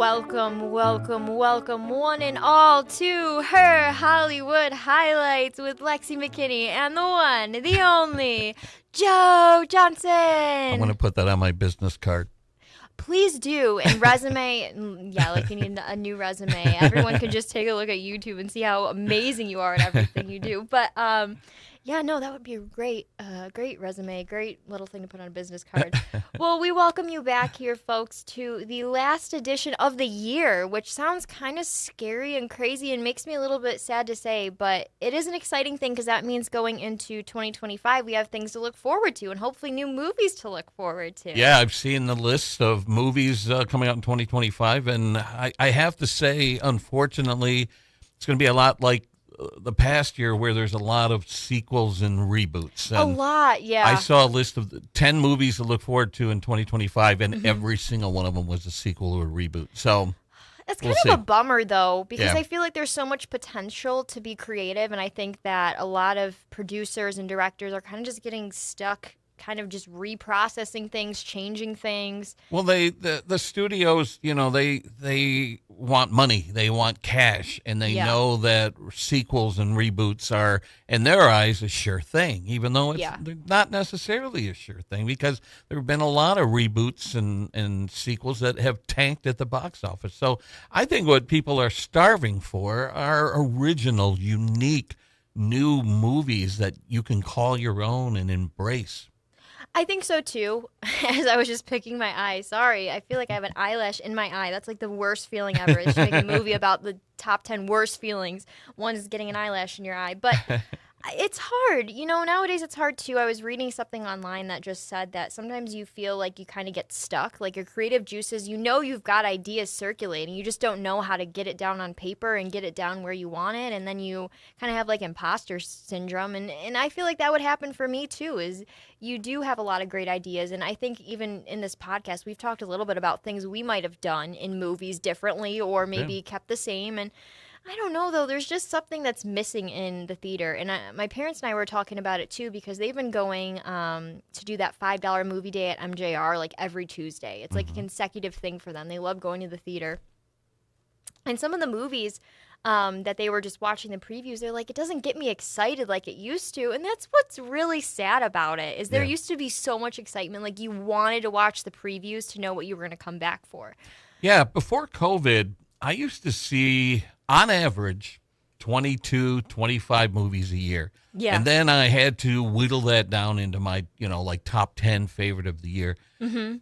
Welcome, welcome, welcome, one and all to Her Hollywood Highlights with Lexi McKinney and the one, the only, Joe Johnson. I'm going to put that on my business card. Please do. And resume, yeah, like you need a new resume. Everyone can just take a look at YouTube and see how amazing you are at everything you do. But yeah, no, that would be a great resume, great little thing to put on a business card. Well, we welcome you back here, folks, to the last edition of the year, which sounds kind of scary and crazy and makes me a little bit sad to say, but it is an exciting thing because that means going into 2025, we have things to look forward to and hopefully new movies to look forward to. Yeah, I've seen the list of movies coming out in 2025, and I have to say, unfortunately, it's going to be a lot like the past year where there's a lot of sequels and reboots. And a lot, yeah. I saw a list of 10 movies to look forward to in 2025, and every single one of them was a sequel or a reboot. So it's kind of a bummer, though, because Yeah. I feel like there's so much potential to be creative, and I think that a lot of producers and directors are kind of just getting stuck kind of just reprocessing things, changing things. Well, the studios, they want money, they want cash, and they know that sequels and reboots are, in their eyes, a sure thing, even though they're not necessarily a sure thing, because there have been a lot of reboots and sequels that have tanked at the box office. So I think what people are starving for are original, unique, new movies that you can call your own and embrace. I think so, too. As I was just picking my eye. Sorry, I feel like I have an eyelash in my eye. That's like the worst feeling ever. Is to make a movie about the top 10 worst feelings. One is getting an eyelash in your eye. But it's hard. Nowadays it's hard, too. I was reading something online that just said that sometimes you feel like you kind of get stuck. Like your creative juices, you've got ideas circulating. You just don't know how to get it down on paper and get it down where you want it. And then you kind of have like imposter syndrome. And I feel like that would happen for me, too, is you do have a lot of great ideas. And I think even in this podcast, we've talked a little bit about things we might have done in movies differently or maybe kept the same. And I don't know, though. There's just something that's missing in the theater. And my parents and I were talking about it, too, because they've been going to do that $5 movie day at MJR like every Tuesday. It's like a consecutive thing for them. They love going to the theater. And some of the movies that they were just watching the previews, they're like, it doesn't get me excited like it used to. And that's what's really sad about it, is there used to be so much excitement. Like you wanted to watch the previews to know what you were going to come back for. Yeah, before COVID, I used to see, on average, 22, 25 movies a year. Yeah. And then I had to whittle that down into my, like top 10 favorite of the year. Mm-hmm.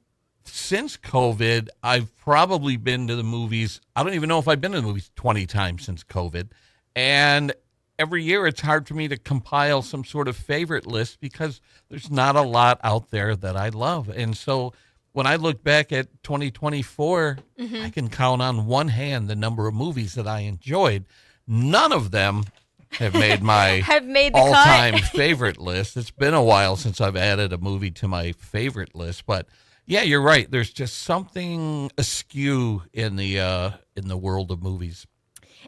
Since COVID, I've probably been to the movies. I don't even know if I've been to the movies 20 times since COVID. And every year it's hard for me to compile some sort of favorite list because there's not a lot out there that I love. And so when I look back at 2024, I can count on one hand the number of movies that I enjoyed. None of them have made my all-time favorite list. It's been a while since I've added a movie to my favorite list, but yeah, you're right. There's just something askew in the world of movies.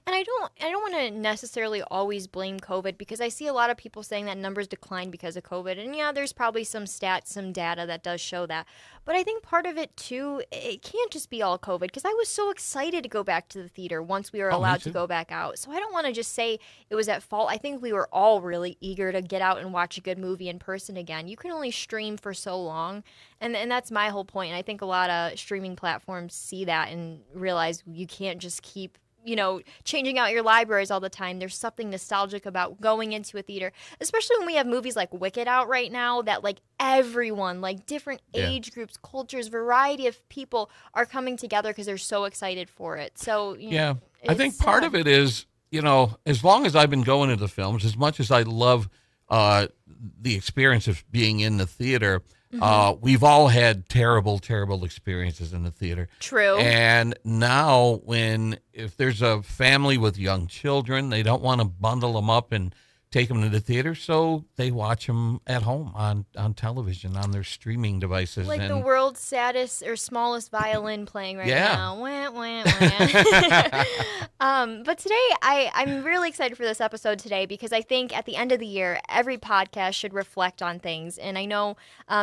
And I don't want to necessarily always blame COVID, because I see a lot of people saying that numbers declined because of COVID. And yeah, there's probably some stats, some data that does show that. But I think part of it, too, it can't just be all COVID, because I was so excited to go back to the theater once we were allowed to go back out. So I don't want to just say it was at fault. I think we were all really eager to get out and watch a good movie in person again. You can only stream for so long. And that's my whole point. And I think a lot of streaming platforms see that and realize you can't just keep changing out your libraries all the time. There's something nostalgic about going into a theater, especially when we have movies like Wicked out right now that like everyone, like different age groups, cultures, variety of people are coming together because they're so excited for it. So, I think part of it is, as long as I've been going to the films, as much as I love the experience of being in the theater, we've all had terrible, terrible experiences in the theater. True. And now if there's a family with young children, they don't want to bundle them up in take them to the theater, so they watch them at home on television, on their streaming devices. Like the and world's saddest or smallest violin playing right Yeah. now. Wah, wah, wah. But today, I'm really excited for this episode today because I think at the end of the year, every podcast should reflect on things. And I know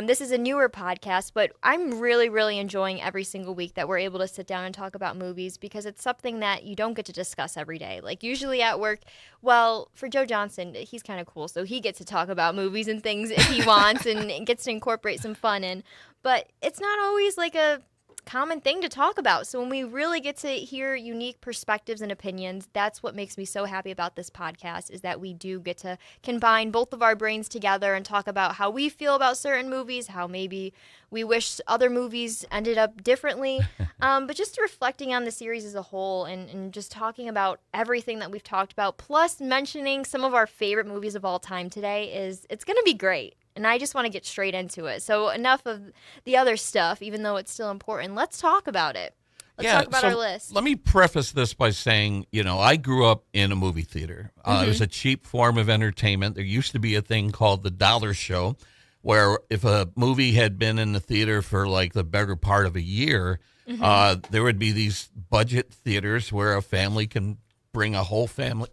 this is a newer podcast, but I'm really, really enjoying every single week that we're able to sit down and talk about movies because it's something that you don't get to discuss every day. Like usually at work, well, for Joe Johnson, he's kind of cool, so he gets to talk about movies and things if he wants and gets to incorporate some fun in. But it's not always like a common thing to talk about. So when we really get to hear unique perspectives and opinions, that's what makes me so happy about this podcast is that we do get to combine both of our brains together and talk about how we feel about certain movies, how maybe we wish other movies ended up differently. But just reflecting on the series as a whole and just talking about everything that we've talked about, plus mentioning some of our favorite movies of all time today it's going to be great. And I just want to get straight into it. So enough of the other stuff, even though it's still important. Let's talk about it. Let's talk about our list. Let me preface this by saying, I grew up in a movie theater. It was a cheap form of entertainment. There used to be a thing called the dollar show, where if a movie had been in the theater for like the better part of a year, there would be these budget theaters where a family can bring a whole family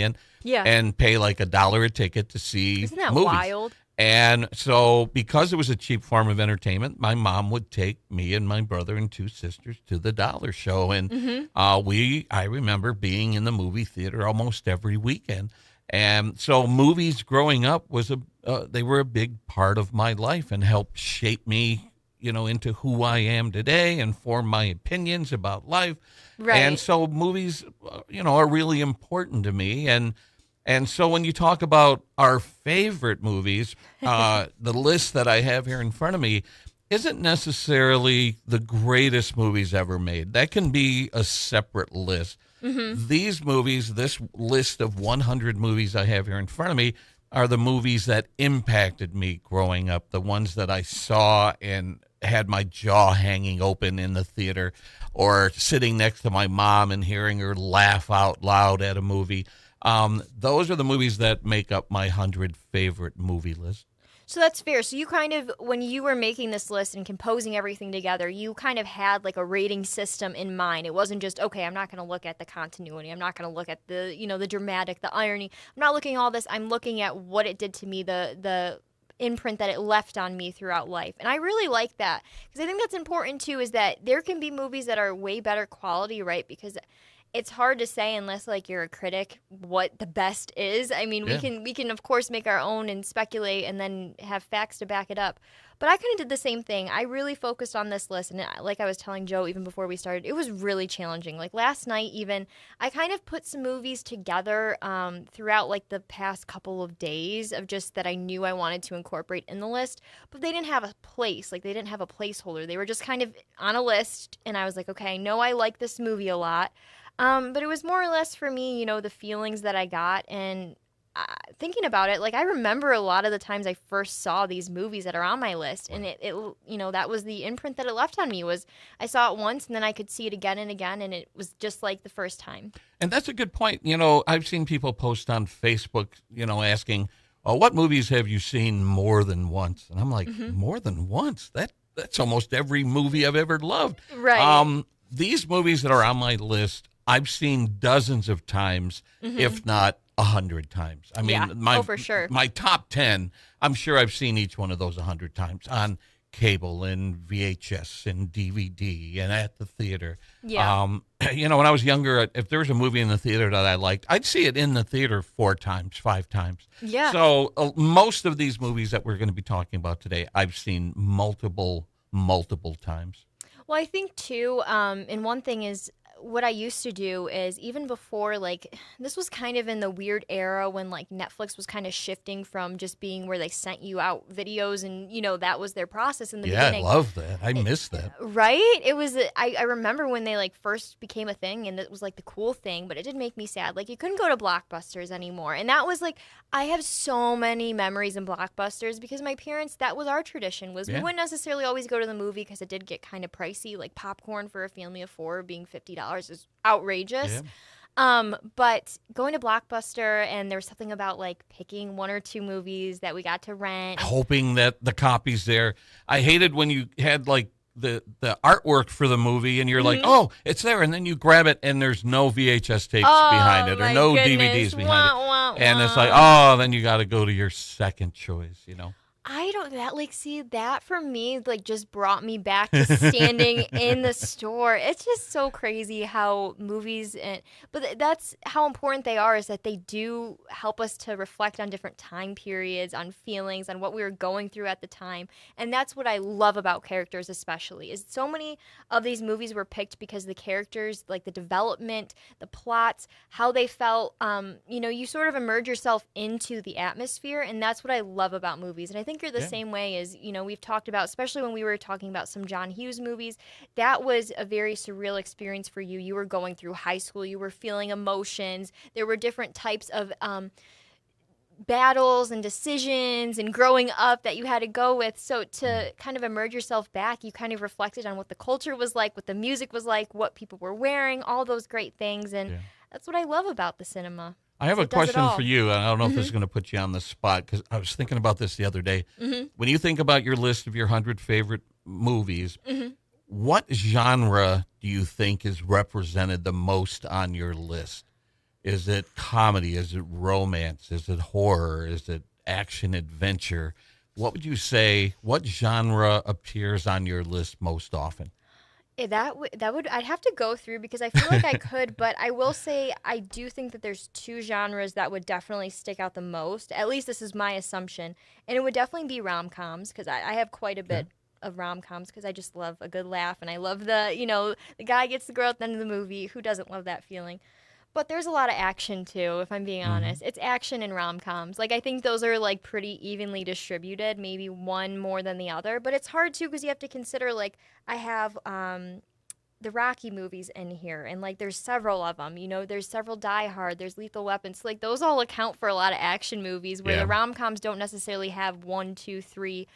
in. Yeah. And pay like $1 a ticket to see Isn't that movies. wild? And so because it was a cheap form of entertainment, my mom would take me and my brother and 2 sisters to the dollar show. And I remember being in the movie theater almost every weekend. And so movies growing up they were a big part of my life and helped shape me, into who I am today and form my opinions about life. Right. And so movies, are really important to me. And so when you talk about our favorite movies, the list that I have here in front of me isn't necessarily the greatest movies ever made. That can be a separate list. These movies, this list of 100 movies I have here in front of me, are the movies that impacted me growing up, the ones that I saw and had my jaw hanging open in the theater, or sitting next to my mom and hearing her laugh out loud at a movie. Those are the movies that make up my 100 favorite movie list. So that's fair. So you kind of, when you were making this list and composing everything together, you kind of had like a rating system in mind. It wasn't just, okay, I'm not going to look at the continuity. I'm not going to look at the, the dramatic, the irony. I'm not looking at all this. I'm looking at what it did to me, the imprint that it left on me throughout life. And I really like that because I think that's important too, is that there can be movies that are way better quality, right? Because it's hard to say unless like you're a critic what the best is. I mean, we can of course make our own and speculate and then have facts to back it up. But I kind of did the same thing. I really focused on this list, and like I was telling Joe even before we started, it was really challenging. Like last night even, I kind of put some movies together throughout like the past couple of days of just that I knew I wanted to incorporate in the list, but they didn't have a place. Like they didn't have a placeholder. They were just kind of on a list, and I was like, okay, I know I like this movie a lot. But it was more or less for me, the feelings that I got and thinking about it. Like I remember a lot of the times I first saw these movies that are on my list, and it that was the imprint that it left on me. Was I saw it once and then I could see it again and again, and it was just like the first time. And that's a good point. I've seen people post on Facebook, asking, "Oh, what movies have you seen more than once?" And I'm like, more than once? That's almost every movie I've ever loved. Right. These movies that are on my list, I've seen dozens of times, if not 100 times. I mean, for sure. My top 10, I'm sure I've seen each one of those 100 times on cable and VHS and DVD and at the theater. Yeah. When I was younger, if there was a movie in the theater that I liked, I'd see it in the theater 4 times, 5 times. Yeah. So most of these movies that we're going to be talking about today, I've seen multiple times. Well, I think too, and one thing is, what I used to do is even before, like, this was kind of in the weird era when like Netflix was kind of shifting from just being where they sent you out videos and that was their process in the beginning. Yeah, I love that. I miss that. Right? It was, I remember when they like first became a thing and it was like the cool thing, but it did make me sad. Like you couldn't go to Blockbusters anymore. And that was like, I have so many memories in Blockbusters because my parents, that was our tradition, was we wouldn't necessarily always go to the movie because it did get kind of pricey. Like popcorn for a family of 4 being $50 is outrageous. But going to Blockbuster, and there was something about like picking one or two movies that we got to rent. Hoping that the copy's there. I hated when you had like the artwork for the movie and you're like, oh, it's there, and then you grab it and there's no VHS tapes behind it or no DVDs behind it. And it's like, oh, then you got to go to your second choice, you know. I don't see that for me like just brought me back to standing in the store. It's just so crazy how movies but that's how important they are, is that they do help us to reflect on different time periods, on feelings, on what we were going through at the time. And that's what I love about characters, especially, is so many of these movies were picked because the characters, like the development, the plots, how they felt, you sort of immerse yourself into the atmosphere, and that's what I love about movies. And I think you're the same way. As we've talked about, especially when we were talking about some John Hughes movies, that was a very surreal experience for you. You were going through high school, you were feeling emotions, there were different types of battles and decisions and growing up that you had to go with. So to kind of immerse yourself back, you kind of reflected on what the culture was like, what the music was like, what people were wearing, all those great things. And that's what I love about the cinema. I have a question for you. I don't know if this is going to put you on the spot, because I was thinking about this the other day. When you think about your list of your 100 favorite movies, what genre do you think is represented the most on your list? Is it comedy? Is it romance? Is it horror? Is it action adventure? What would you say, what genre appears on your list most often? I'd have to go through, because I feel like I could, but I will say I do think that there's two genres that would definitely stick out the most. At least this is my assumption. And it would definitely be rom-coms, because I have quite a bit of rom-coms, because I just love a good laugh, and I love the guy gets the girl at the end of the movie. Who doesn't love that feeling? But there's a lot of action too, if I'm being honest. It's action and rom-coms. Like, I think those are like pretty evenly distributed, maybe one more than the other. But it's hard too, because you have to consider, like, I have the Rocky movies in here, and like there's several of them. There's several Die Hard, there's Lethal Weapon. So like those all account for a lot of action movies, where the rom-coms don't necessarily have 1, 2, 3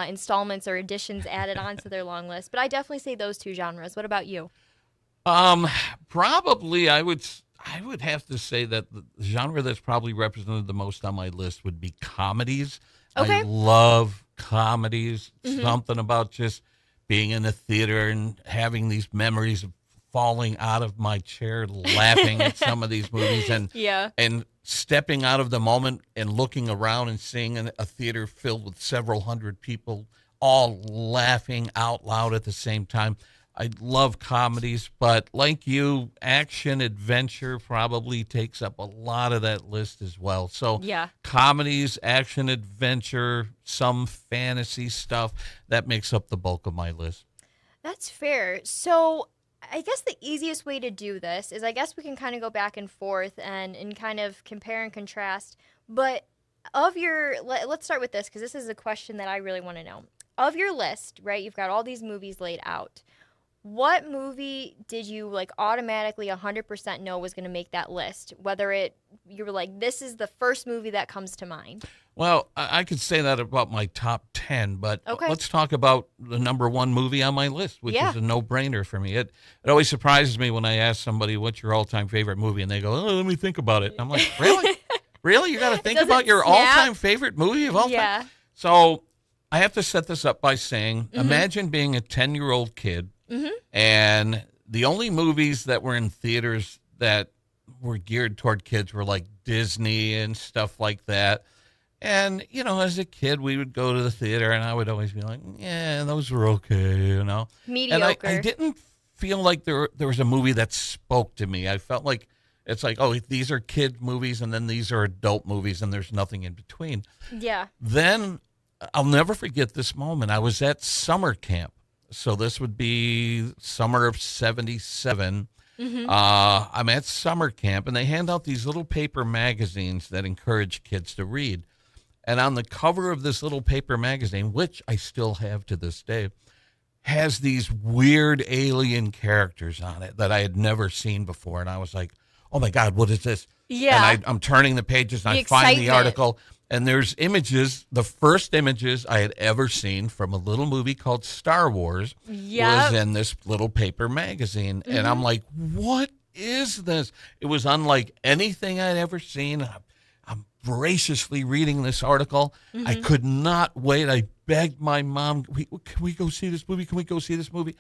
installments or additions added onto their long list. But I definitely say those two genres. What about you? Probably I would have to say that the genre that's probably represented the most on my list would be comedies. Okay. I love comedies. Something about just being in a theater and having these memories of falling out of my chair laughing at some of these movies, and stepping out of the moment and looking around and seeing a theater filled with several hundred people all laughing out loud at the same time. I love comedies, but like you, action adventure probably takes up a lot of that list as well. So comedies, action adventure, some fantasy stuff, that makes up the bulk of my list. That's fair. So I guess the easiest way to do this is, I guess we can kind of go back and forth and kind of compare and contrast. But let's start with this, because this is a question that I really want to know. Of your list, right, you've got all these movies laid out. What movie did you like automatically 100% know was going to make that list? Whether you were like, this is the first movie that comes to mind. Well, I could say that about my top 10, but let's talk about the number one movie on my list, which is a no-brainer for me. It always surprises me when I ask somebody, what's your all-time favorite movie? And they go, oh, let me think about it. And I'm like, really? Really? You got to think about your all-time favorite movie of all time? So I have to set this up by saying, imagine being a 10-year-old kid, and the only movies that were in theaters that were geared toward kids were like Disney and stuff like that. And, as a kid, we would go to the theater, and I would always be like, yeah, those were okay, Mediocre. And I didn't feel like there was a movie that spoke to me. I felt like it's like, oh, these are kid movies, and then these are adult movies, and there's nothing in between. Yeah. Then I'll never forget this moment. I was at summer camp. So this would be summer of 77. I'm at summer camp, and they hand out these little paper magazines that encourage kids to read. And on the cover of this little paper magazine, which I still have to this day, has these weird alien characters on it that I had never seen before. And I was like, oh, my God, what is this? Yeah. And I'm turning the pages, and I find the article. And there's images, the first images I had ever seen from a little movie called Star Wars was in this little paper magazine. And I'm like, what is this? It was unlike anything I'd ever seen. I'm voraciously reading this article. I could not wait. I begged my mom, can we go see this movie? Can we go see this movie?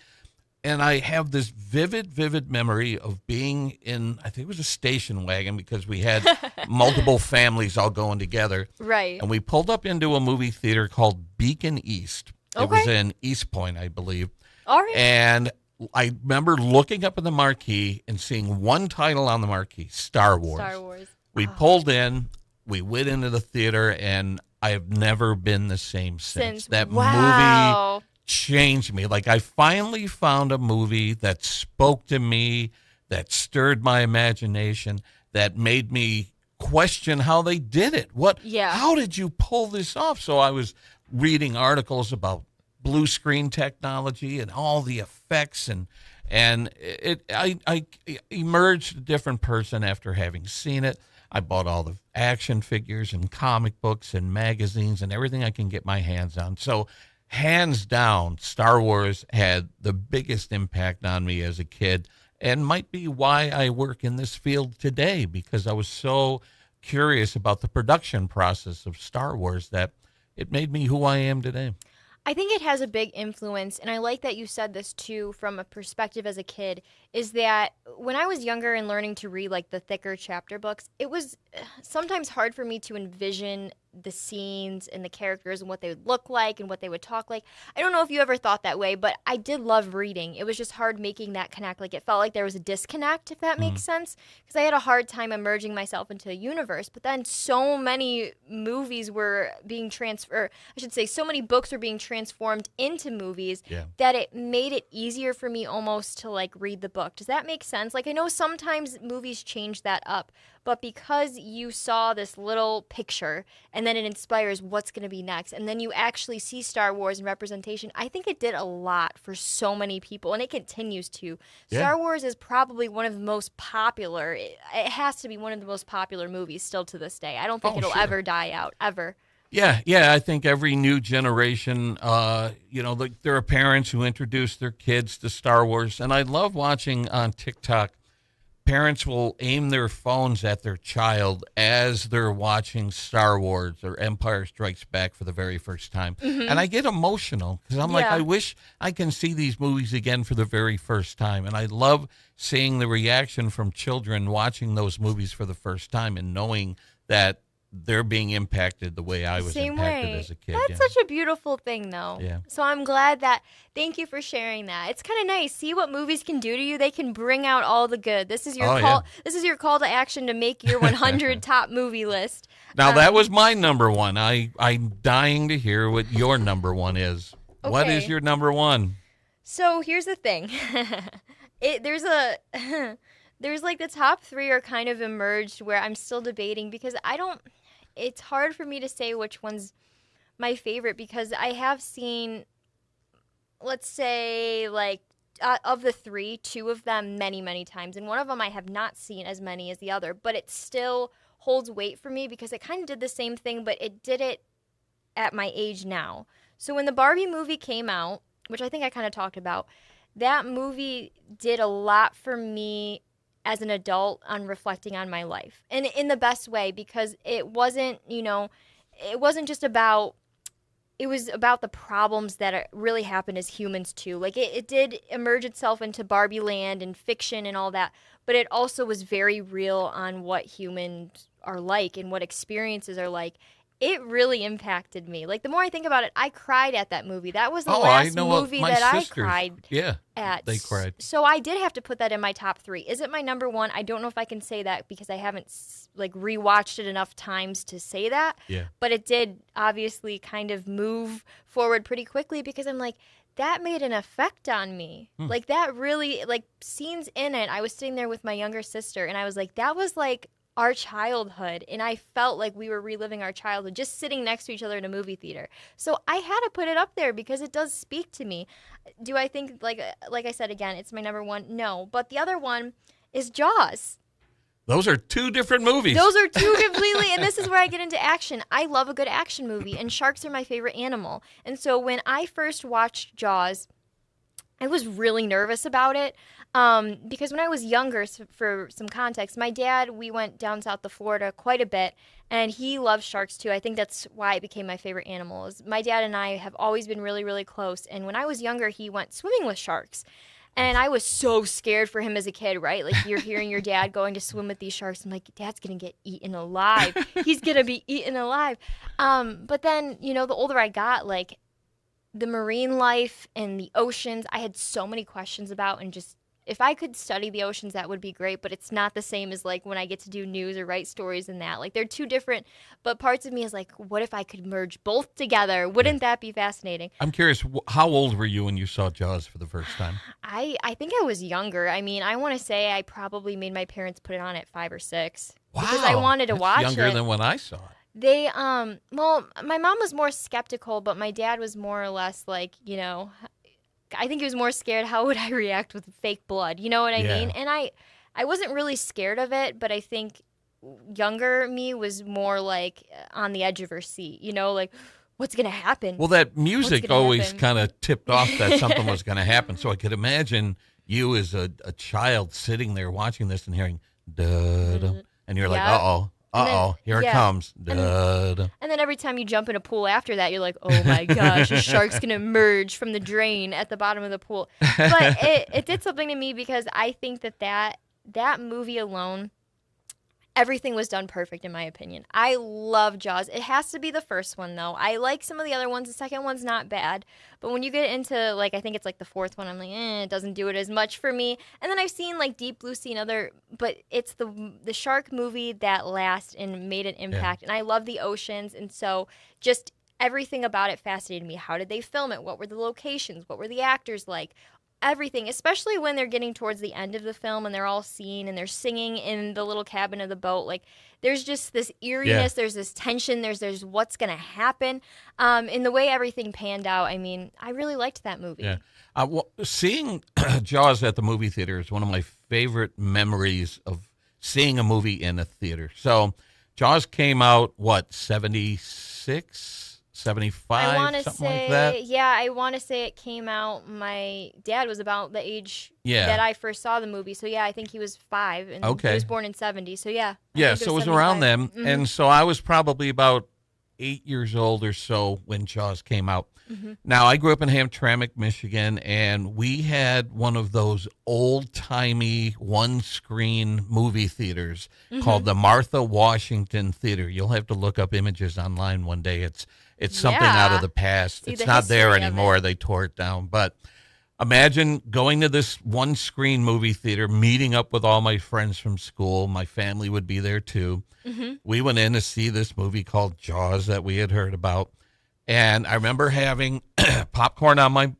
And I have this vivid memory of being in, I think it was a station wagon because we had multiple families all going together. Right. And we pulled up into a movie theater called Beacon East. It Okay. was in East Point, I believe. All right. And I remember looking up at the marquee and seeing one title on the marquee, Star Wars. Star Wars. We pulled in, we went into the theater, and I have never been the same since. That movie Wow. changed me. Like, I finally found a movie that spoke to me, that stirred my imagination, that made me question how they did it. Yeah. How did you pull this off? So I was reading articles about blue screen technology and all the effects, and I emerged a different person after having seen it. I bought all the action figures and comic books and magazines and everything I can get my hands on. So hands down, Star Wars had the biggest impact on me as a kid, and might be why I work in this field today, because I was so curious about the production process of Star Wars that it made me who I am today. I think it has a big influence, and I like that you said this too from a perspective as a kid, is that when I was younger and learning to read like the thicker chapter books, it was sometimes hard for me to envision the scenes and the characters and what they would look like and what they would talk like. I don't know if you ever thought that way, but I did love reading. It was just hard making that connect. Like, it felt like there was a disconnect, if that makes sense, because I had a hard time immersing myself into a universe. But then so many movies were being transferred, I should say so many books were being transformed into movies, that it made it easier for me almost to like read the book. Does that make sense? Like, I know sometimes movies change that up, but because you saw this little picture and then it inspires what's going to be next, and then you actually see Star Wars in representation, I think it did a lot for so many people, and it continues to. Yeah. Star Wars is probably one of the most popular, it has to be one of the most popular movies still to this day. I don't think it'll ever die out, ever. Yeah, I think every new generation, there are parents who introduce their kids to Star Wars, and I love watching on TikTok. Parents will aim their phones at their child as they're watching Star Wars or Empire Strikes Back for the very first time. And I get emotional because I'm like, I wish I can see these movies again for the very first time. And I love seeing the reaction from children watching those movies for the first time and knowing that they're being impacted the way I was impacted as a kid. That's such a beautiful thing, though. Yeah. So I'm glad thank you for sharing that. It's kind of nice. See what movies can do to you. They can bring out all the good. This is your call. This is your call to action to make your 100 top movie list. Now, that was my number one. I'm dying to hear what your number one is. Okay. What is your number one? So here's the thing. There's like the top three are kind of emerged where I'm still debating because it's hard for me to say which one's my favorite because I have seen, let's say, like, of the three, two of them many, many times. And one of them I have not seen as many as the other, but it still holds weight for me because it kind of did the same thing, but it did it at my age now. So when the Barbie movie came out, which I think I kind of talked about, that movie did a lot for me as an adult on reflecting on my life, and in the best way, because it wasn't, it wasn't just about, it was about the problems that really happened as humans too. Like it did emerge itself into Barbie land and fiction and all that, but it also was very real on what humans are like and what experiences are like. It really impacted me. Like, the more I think about it, I cried at that movie. That was the last movie that I cried at. They cried. So I did have to put that in my top three. Is it my number one? I don't know if I can say that because I haven't rewatched it enough times to say that. Yeah. But it did obviously kind of move forward pretty quickly because I'm like, that made an effect on me. Like, that really, scenes in it. I was sitting there with my younger sister and I was like, that was like our childhood, and I felt like we were reliving our childhood just sitting next to each other in a movie theater. So I had to put it up there because it does speak to me. Do I think, like I said again, it's my number one? No. But the other one is Jaws. Those are two different movies. Those are two completely, and this is where I get into action. I love a good action movie, and sharks are my favorite animal. And so when I first watched Jaws, I was really nervous about it because when I was younger, for some context, my dad, we went down south to Florida quite a bit, and he loves sharks too. I think that's why it became my favorite animal. Is my dad and I have always been really, really close, and when I was younger, he went swimming with sharks. And I was so scared for him as a kid, right? Like you're hearing your dad going to swim with these sharks. I'm like, Dad's gonna get eaten alive. He's gonna be eaten alive. But then, the older I got, like the marine life and the oceans, I had so many questions about, and just if I could study the oceans, that would be great. But it's not the same as like when I get to do news or write stories and that. Like they're two different. But parts of me is like, what if I could merge both together? Wouldn't that be fascinating? I'm curious, how old were you when you saw Jaws for the first time? I think I was younger. I mean, I want to say I probably made my parents put it on at 5 or 6 Wow, because I wanted to that's watch younger it. than when I saw it. They well, my mom was more skeptical, but my dad was more or less like, I think he was more scared how would I react with fake blood, you know what I Yeah. mean? And I wasn't really scared of it, but I think younger me was more like on the edge of her seat, like what's going to happen? Well, that music gonna always happen? kind of tipped off that something was going to happen. So I could imagine you as a child sitting there watching this and hearing, da-da, and you're like, Yeah. uh-oh, And then- here it yeah. comes. Da-da. And then every time you jump in a pool after that, you're like, oh my gosh, a shark's going to emerge from the drain at the bottom of the pool. But it did something to me because I think that movie alone, everything was done perfect in my opinion. I love Jaws. It has to be the first one though. I like some of the other ones. The second one's not bad. But when you get into like, I think it's like the fourth one, I'm like, it doesn't do it as much for me. And then I've seen like Deep Blue Sea and other, but it's the shark movie that lasts and made an impact. And I love the oceans. And so just everything about it fascinated me. How did they film it? What were the locations? What were the actors like? Everything, especially when they're getting towards the end of the film and they're all seen and they're singing in the little cabin of the boat. Like there's just this eeriness, there's this tension, there's what's gonna happen. In the way everything panned out, I mean, I really liked that movie. Yeah. Well, seeing Jaws at the movie theater is one of my favorite memories of seeing a movie in a theater. So Jaws came out, 76? 75, I want to something say, like that. yeah, I want to say it came out. My dad was about the age Yeah. that I first saw the movie, so yeah, I think he was 5, and Okay. he was born in '70. So yeah, I Yeah, think so it was around 75. then. And so I was probably about 8 years old or so when Jaws came out. Now, I grew up in Hamtramck, Michigan, and we had one of those old-timey one-screen movie theaters called the Martha Washington Theater. You'll have to look up images online one day. It's something out of Yeah. the past. See It's the not there history of anymore. it. They tore it down. But imagine going to this one-screen movie theater, meeting up with all my friends from school. My family would be there too. We went in to see this movie called Jaws that we had heard about. And I remember having popcorn on my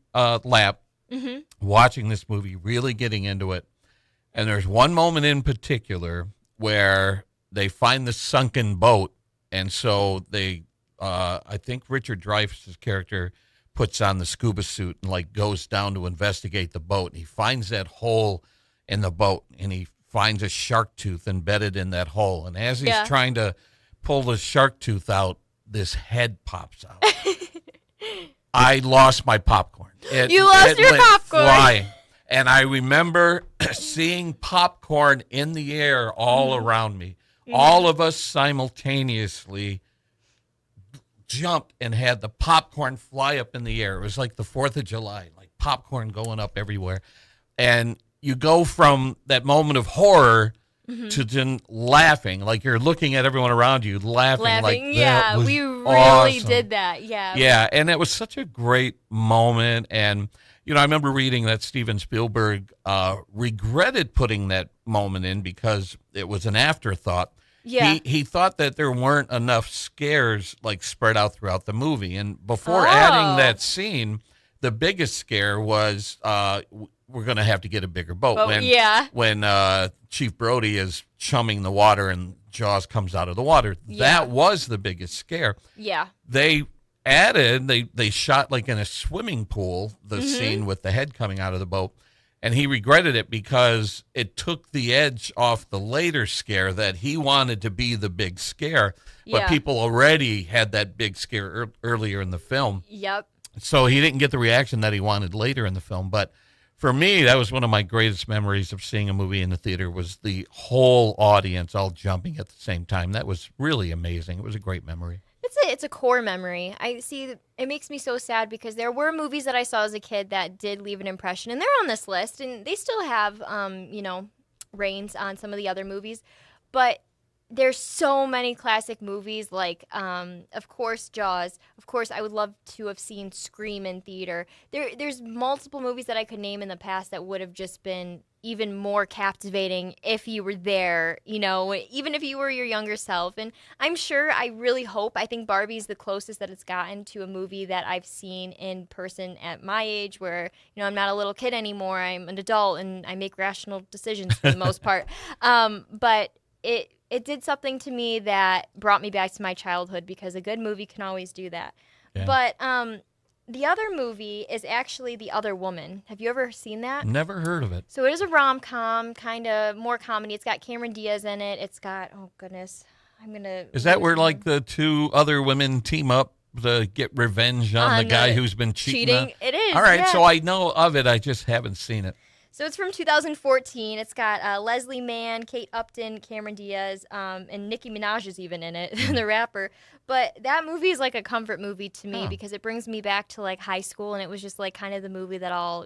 lap, watching this movie, really getting into it. And there's one moment in particular where they find the sunken boat. And so they, I think Richard Dreyfuss's character puts on the scuba suit and like goes down to investigate the boat. And he finds that hole in the boat and he finds a shark tooth embedded in that hole. And as he's Yeah. trying to pull the shark tooth out, this head pops out. I lost my popcorn. You lost your went popcorn. flying. And I remember seeing popcorn in the air all around me. All of us simultaneously jumped and had the popcorn fly up in the air. It was like the 4th of July, like popcorn going up everywhere. And you go from that moment of horror to then laughing, like you're looking at everyone around you laughing. Like, yeah, that was we really awesome. did that. Yeah. Yeah, and it was such a great moment. And, I remember reading that Steven Spielberg regretted putting that moment in because it was an afterthought. Yeah. He thought that there weren't enough scares like spread out throughout the movie. And before Oh. adding that scene, the biggest scare was we're going to have to get a bigger boat. But, yeah. When Chief Brody is chumming the water and Jaws comes out of the water. Yeah. That was the biggest scare. Yeah. They added, they shot like in a swimming pool, the scene with the head coming out of the boat. And he regretted it because it took the edge off the later scare that he wanted to be the big scare. But Yeah. people already had that big scare earlier in the film. Yep. So he didn't get the reaction that he wanted later in the film. But for me, that was one of my greatest memories of seeing a movie in the theater, was the whole audience all jumping at the same time. That was really amazing. It was a great memory. It's a core memory. I see. It makes me so sad because there were movies that I saw as a kid that did leave an impression, and they're on this list, and they still have, reigns on some of the other movies, but there's so many classic movies, like, of course, Jaws. Of course, I would love to have seen Scream in theater. There's multiple movies that I could name in the past that would have just been even more captivating if you were there, even if you were your younger self. And I'm sure, I really hope, I think Barbie's the closest that it's gotten to a movie that I've seen in person at my age, where, I'm not a little kid anymore. I'm an adult and I make rational decisions for the most part. But it did something to me that brought me back to my childhood, because a good movie can always do that. Yeah. But the other movie is actually The Other Woman. Have you ever seen that? Never heard of it. So it is a rom-com, kind of more comedy. It's got Cameron Diaz in it. It's got, oh goodness, Is that where like the two other women team up to get revenge on the guy who's been cheating? It is. All right, yeah. so I know of it. I just haven't seen it. So it's from 2014. It's got Leslie Mann, Kate Upton, Cameron Diaz, and Nicki Minaj is even in it, the rapper. But that movie is like a comfort movie to me because it brings me back to like high school, and it was just like kind of the movie that all,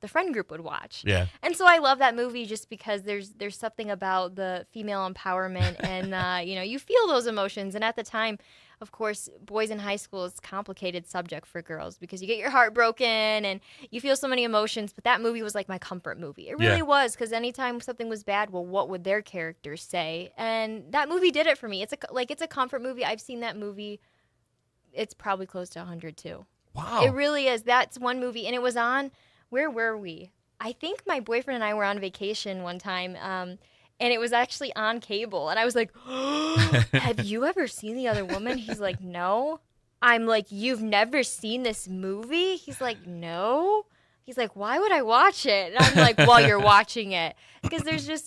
the friend group would watch. Yeah. And so I love that movie just because there's something about the female empowerment, and you feel those emotions. And at the time, of course, boys in high school is a complicated subject for girls because you get your heart broken and you feel so many emotions. But that movie was like my comfort movie. It really was, because anytime something was bad, well, what would their characters say? And that movie did it for me. It's a comfort movie. I've seen that movie. It's probably close to 100 too. Wow. It really is. That's one movie. And it was on, where were we? I think my boyfriend and I were on vacation one time. And it was actually on cable. And I was like, oh, have you ever seen The Other Woman? He's like, no. I'm like, you've never seen this movie? He's like, no. He's like, why would I watch it? And I'm like, well, you're watching it. Because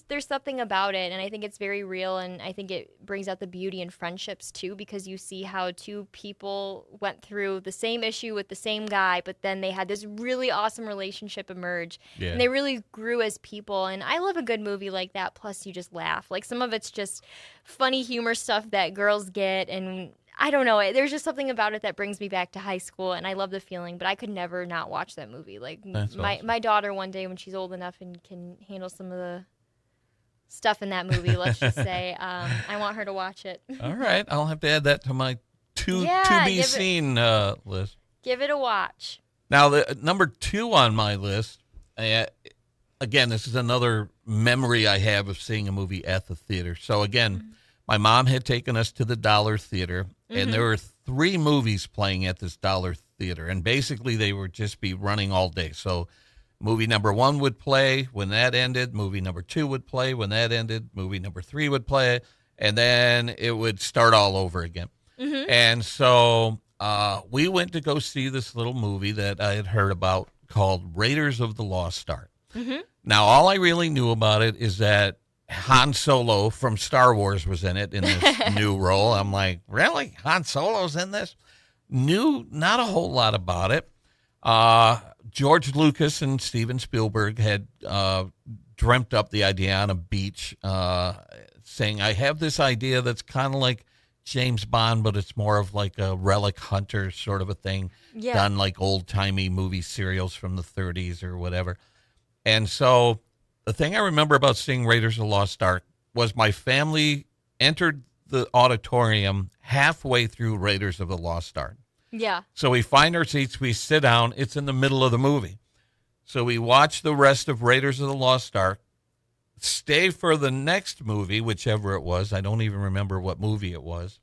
there's something about it. And I think it's very real. And I think it brings out the beauty in friendships, too, because you see how two people went through the same issue with the same guy, but then they had this really awesome relationship emerge. Yeah. And they really grew as people. And I love a good movie like that. Plus, you just laugh. Like, some of it's just funny humor stuff that girls get. And I don't know. There's just something about it that brings me back to high school, and I love the feeling. But I could never not watch that movie. Like, my daughter one day, when she's old enough and can handle some of the stuff in that movie, let's just say, I want her to watch it. All right, I'll have to add that to my to be seen list. Give it a watch. Now, the number 2 on my list. Again, this is another memory I have of seeing a movie at the theater. So again, my mom had taken us to the Dollar Theater, and there were 3 movies playing at this Dollar Theater, and basically they would just be running all day. So movie number 1 would play when that ended, movie number 2 would play when that ended, movie number 3 would play, and then it would start all over again. And so we went to go see this little movie that I had heard about called Raiders of the Lost Ark. Now, all I really knew about it is that Han Solo from Star Wars was in it in this new role. I'm like, really? Han Solo's in this? Knew not a whole lot about it. George Lucas and Steven Spielberg had dreamt up the idea on a beach, saying, I have this idea that's kind of like James Bond, but it's more of like a relic hunter sort of a thing, done like old-timey movie serials from the 30s or whatever. And so the thing I remember about seeing Raiders of the Lost Ark was my family entered the auditorium halfway through Raiders of the Lost Ark. Yeah. So we find our seats, we sit down, it's in the middle of the movie. So we watch the rest of Raiders of the Lost Ark, stay for the next movie, whichever it was. I don't even remember what movie it was.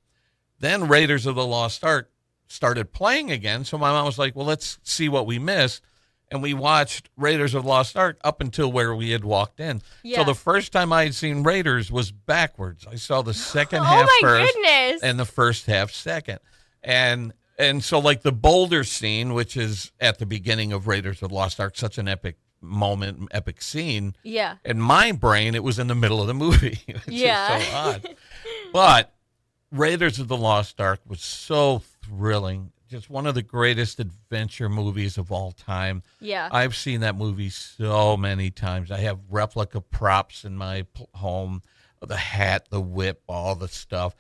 Then Raiders of the Lost Ark started playing again. So my mom was like, well, let's see what we missed. And we watched Raiders of the Lost Ark up until where we had walked in. Yeah. So the first time I had seen Raiders was backwards. I saw the second half first and the first half second. And so like the boulder scene, which is at the beginning of Raiders of the Lost Ark, such an epic moment, epic scene. Yeah. In my brain, it was in the middle of the movie. Which is so odd. But Raiders of the Lost Ark was so thrilling just one of the greatest adventure movies of all time. Yeah. I've seen that movie so many times. I have replica props in my home, the hat, the whip, all the stuff.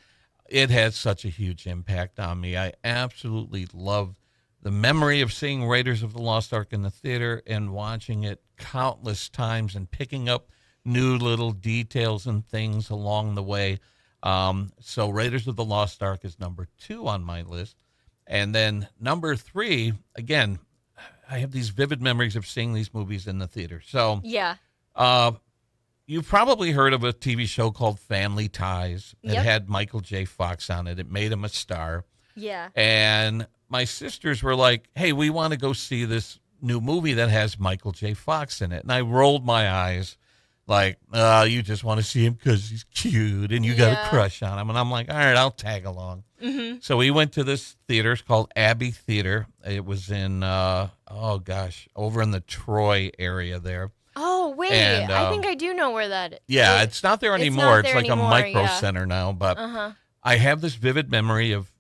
It had such a huge impact on me. I absolutely love the memory of seeing Raiders of the Lost Ark in the theater and watching it countless times and picking up new little details and things along the way. So Raiders of the Lost Ark is number 2 on my list. And then number 3, again, I have these vivid memories of seeing these movies in the theater. So Yeah. you've probably heard of a TV show called Family Ties. It Yep. had Michael J. Fox on it. It made him a star. Yeah. And my sisters were like, hey, we want to go see this new movie that has Michael J. Fox in it. And I rolled my eyes like, you just want to see him because he's cute and you got Yeah. a crush on him. And I'm like, all right, I'll tag along. Mm-hmm. So we went to this theater. It's called Abbey Theater. It was in, over in the Troy area there. Oh, wait. And, I think I do know where that is. Yeah, it's not there It's anymore. not It's there like anymore, a micro yeah. center now. But Uh-huh. I have this vivid memory of,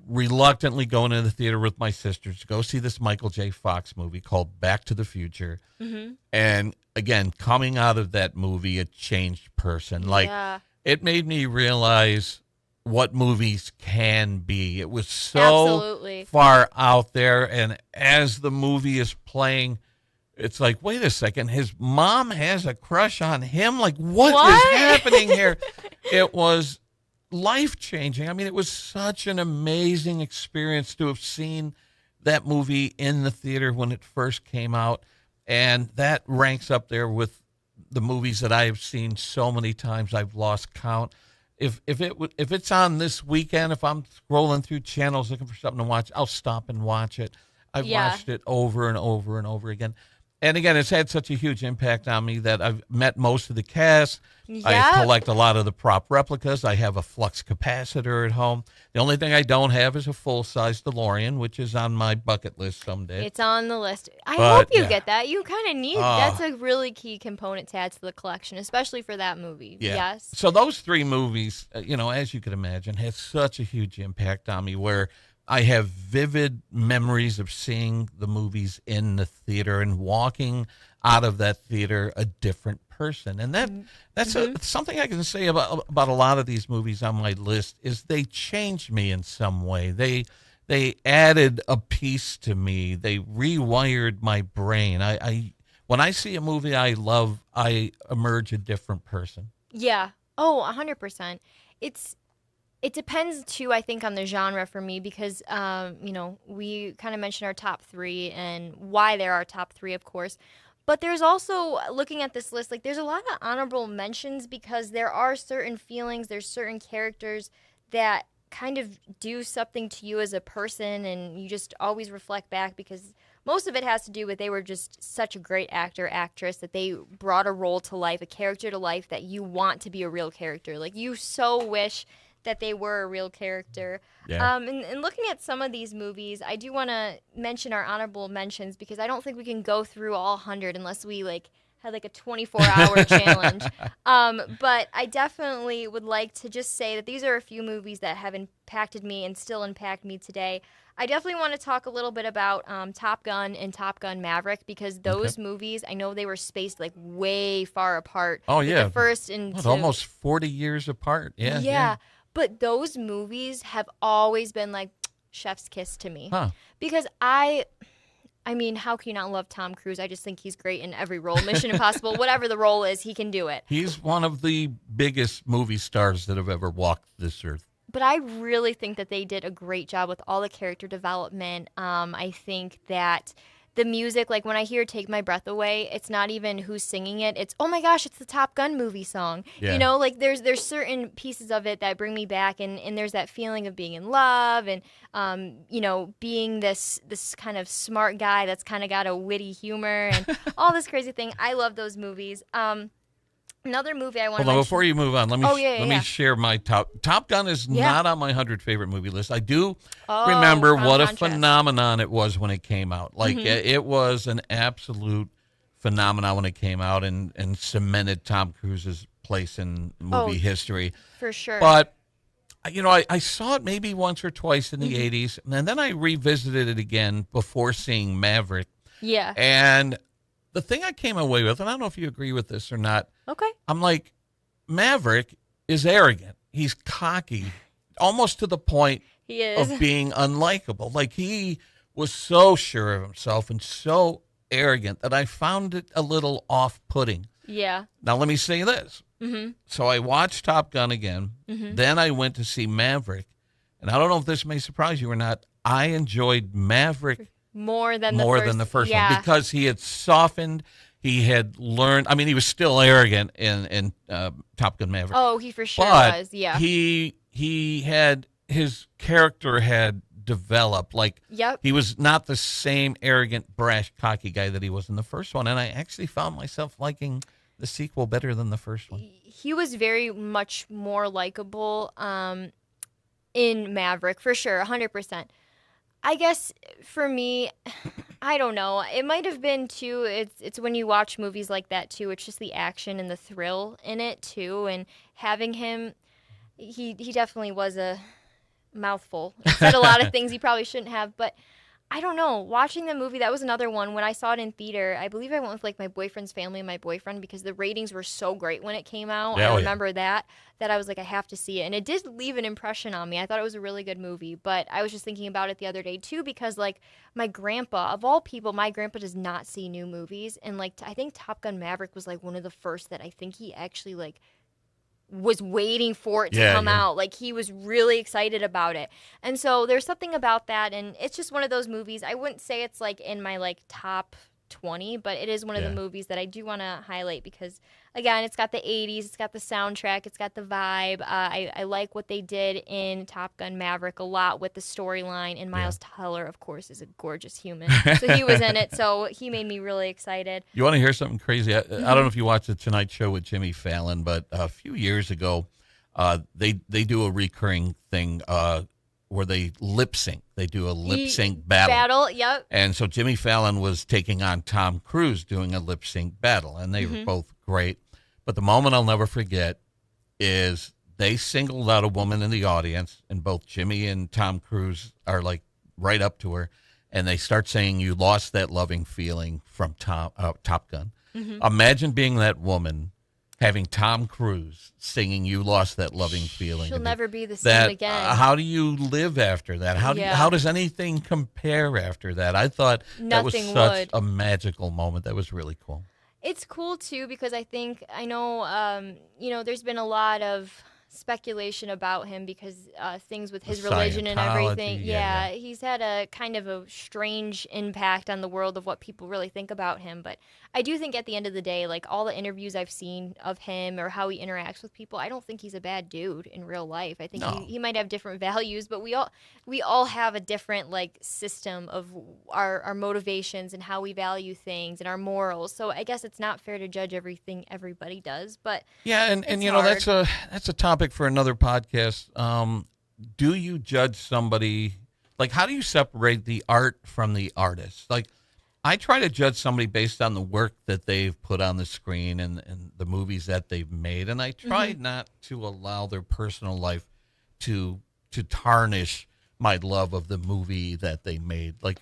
reluctantly going to the theater with my sisters to go see this Michael J. Fox movie called Back to the Future. Mm-hmm. And again, coming out of that movie, a changed person. Like, Yeah. it made me realize what movies can be. It was so Absolutely. far out there. And as the movie is playing, it's like, wait a second, his mom has a crush on him? Like, what is happening here? It was life-changing. I mean, it was such an amazing experience to have seen that movie in the theater when it first came out. And that ranks up there with the movies that I have seen so many times I've lost count. If it's on this weekend, if I'm scrolling through channels looking for something to watch, I'll stop and watch it. I've Yeah. watched it over and over and over again. And again, it's had such a huge impact on me that I've met most of the cast. I Yep. collect a lot of the prop replicas. I have a flux capacitor at home. The only thing I don't have is a full-size DeLorean, which is on my bucket list someday. It's on the list. I But, hope you yeah. get that. You kind of need Oh. that's a really key component to add to the collection, especially for that movie. Yeah. Yes. So those 3 movies, as you could imagine, had such a huge impact on me where I have vivid memories of seeing the movies in the theater and walking out of that theater a different person. And that's something I can say about a lot of these movies on my list is they changed me in some way. They added a piece to me. They rewired my brain. I when I see a movie I love, I emerge a different person. Yeah. Oh, 100%. It depends too, I think, on the genre for me because, we kind of mentioned our top 3 and why they're our top 3, of course. But there's also, looking at this list, like there's a lot of honorable mentions because there are certain feelings, there's certain characters that kind of do something to you as a person and you just always reflect back because most of it has to do with they were just such a great actor, actress that they brought a role to life, a character to life that you want to be a real character. Like you so wish that they were a real character. Yeah. And looking at some of these movies, I do want to mention our honorable mentions because I don't think we can go through all 100 unless we had a 24-hour challenge. But I definitely would like to just say that these are a few movies that have impacted me and still impact me today. I definitely want to talk a little bit about Top Gun and Top Gun Maverick because those movies, I know they were spaced way far apart. Oh, yeah. The first and What, almost 40 years apart. Yeah. yeah. But those movies have always been like chef's kiss to me. Huh. Because I mean, how can you not love Tom Cruise? I just think he's great in every role. Mission Impossible, whatever the role is, he can do it. He's one of the biggest movie stars that have ever walked this earth. But I really think that they did a great job with all the character development. I think that the music, like when I hear Take My Breath Away, it's not even who's singing it. It's, oh my gosh, it's the Top Gun movie song. Yeah. There's certain pieces of it that bring me back, and there's that feeling of being in love and, being this kind of smart guy that's kind of got a witty humor and all this crazy thing. I love those movies. Another movie I want to Hold on, mention. before you move on, let me yeah. share my Top Gun is not on my 100 favorite movie list. I do Oh, remember on what a contrast. phenomenon it was when it came out. Like Mm-hmm. it was an absolute phenomenon when it came out and cemented Tom Cruise's place in movie history. For sure. But I saw it maybe once or twice in the 80s, and then I revisited it again before seeing Maverick. Yeah. And the thing I came away with, and I don't know if you agree with this or not, Okay. I'm like, Maverick is arrogant. He's cocky, almost to the point He is. of being unlikable. Like, he was so sure of himself and so arrogant that I found it a little off-putting. Yeah. Now, let me say this. Mm-hmm. So I watched Top Gun again. Mm-hmm. Then I went to see Maverick. And I don't know if this may surprise you or not. I enjoyed Maverick More than the first yeah. one because he had softened. He had learned. I mean, he was still arrogant in Top Gun Maverick. Oh, he for sure but was. Yeah. he had, his character had developed. Like, Yep. he was not the same arrogant, brash, cocky guy that he was in the first one. And I actually found myself liking the sequel better than the first one. He was very much more likable in Maverick, for sure, 100%. I guess for me, I don't know. It might have been too. It's when you watch movies like that too. It's just the action and the thrill in it too. And having him, he definitely was a mouthful. He said a lot of things he probably shouldn't have. But I don't know. Watching the movie, that was another one. When I saw it in theater, I believe I went with like my boyfriend's family and my boyfriend because the ratings were so great when it came out. Yeah, I remember that I was like, I have to see it. And it did leave an impression on me. I thought it was a really good movie. But I was just thinking about it the other day too because like my grandpa, of all people, my grandpa does not see new movies. And like I think Top Gun Maverick was like one of the first that I think he actually like was waiting for it to come out. Like he was really excited about it. And so there's something about that, and it's just one of those movies. I wouldn't say it's like in my like top 20, but it is one of the movies that I do want to highlight because again, it's got the 80s, it's got the soundtrack, it's got the vibe. I like what they did in Top Gun Maverick a lot with the storyline, and Miles Teller, of course, is a gorgeous human. So he was in it, so he made me really excited. You want to hear something crazy? I don't know if you watched The Tonight Show with Jimmy Fallon, but a few years ago, they do a recurring thing where they lip sync. They do a lip sync battle. Yep. And so Jimmy Fallon was taking on Tom Cruise doing a lip sync battle, and they were both great. But the moment I'll never forget is they singled out a woman in the audience, and both Jimmy and Tom Cruise are like right up to her, and they start saying, "You lost that loving feeling from Top Gun." Imagine being that woman, having Tom Cruise singing "You Lost That Loving Feeling." She'll never be the same again. How do you live after that? How does anything compare after that? I thought that was such a magical moment. That was really cool. It's cool too because I know, there's been a lot of speculation about him because things with his religion and everything. Yeah, he's had a kind of a strange impact on the world of what people really think about him. But I do think at the end of the day, like all the interviews I've seen of him or how he interacts with people, I don't think he's a bad dude in real life. I think he might have different values, but we all have a different like system of our motivations and how we value things and our morals. So I guess it's not fair to judge everything everybody does. But yeah, and you know that's a topic for another podcast. Do you judge somebody? Like, how do you separate the art from the artist? Like, I try to judge somebody based on the work that they've put on the screen and the movies that they've made, and I try not to allow their personal life to tarnish my love of the movie that they made. Like,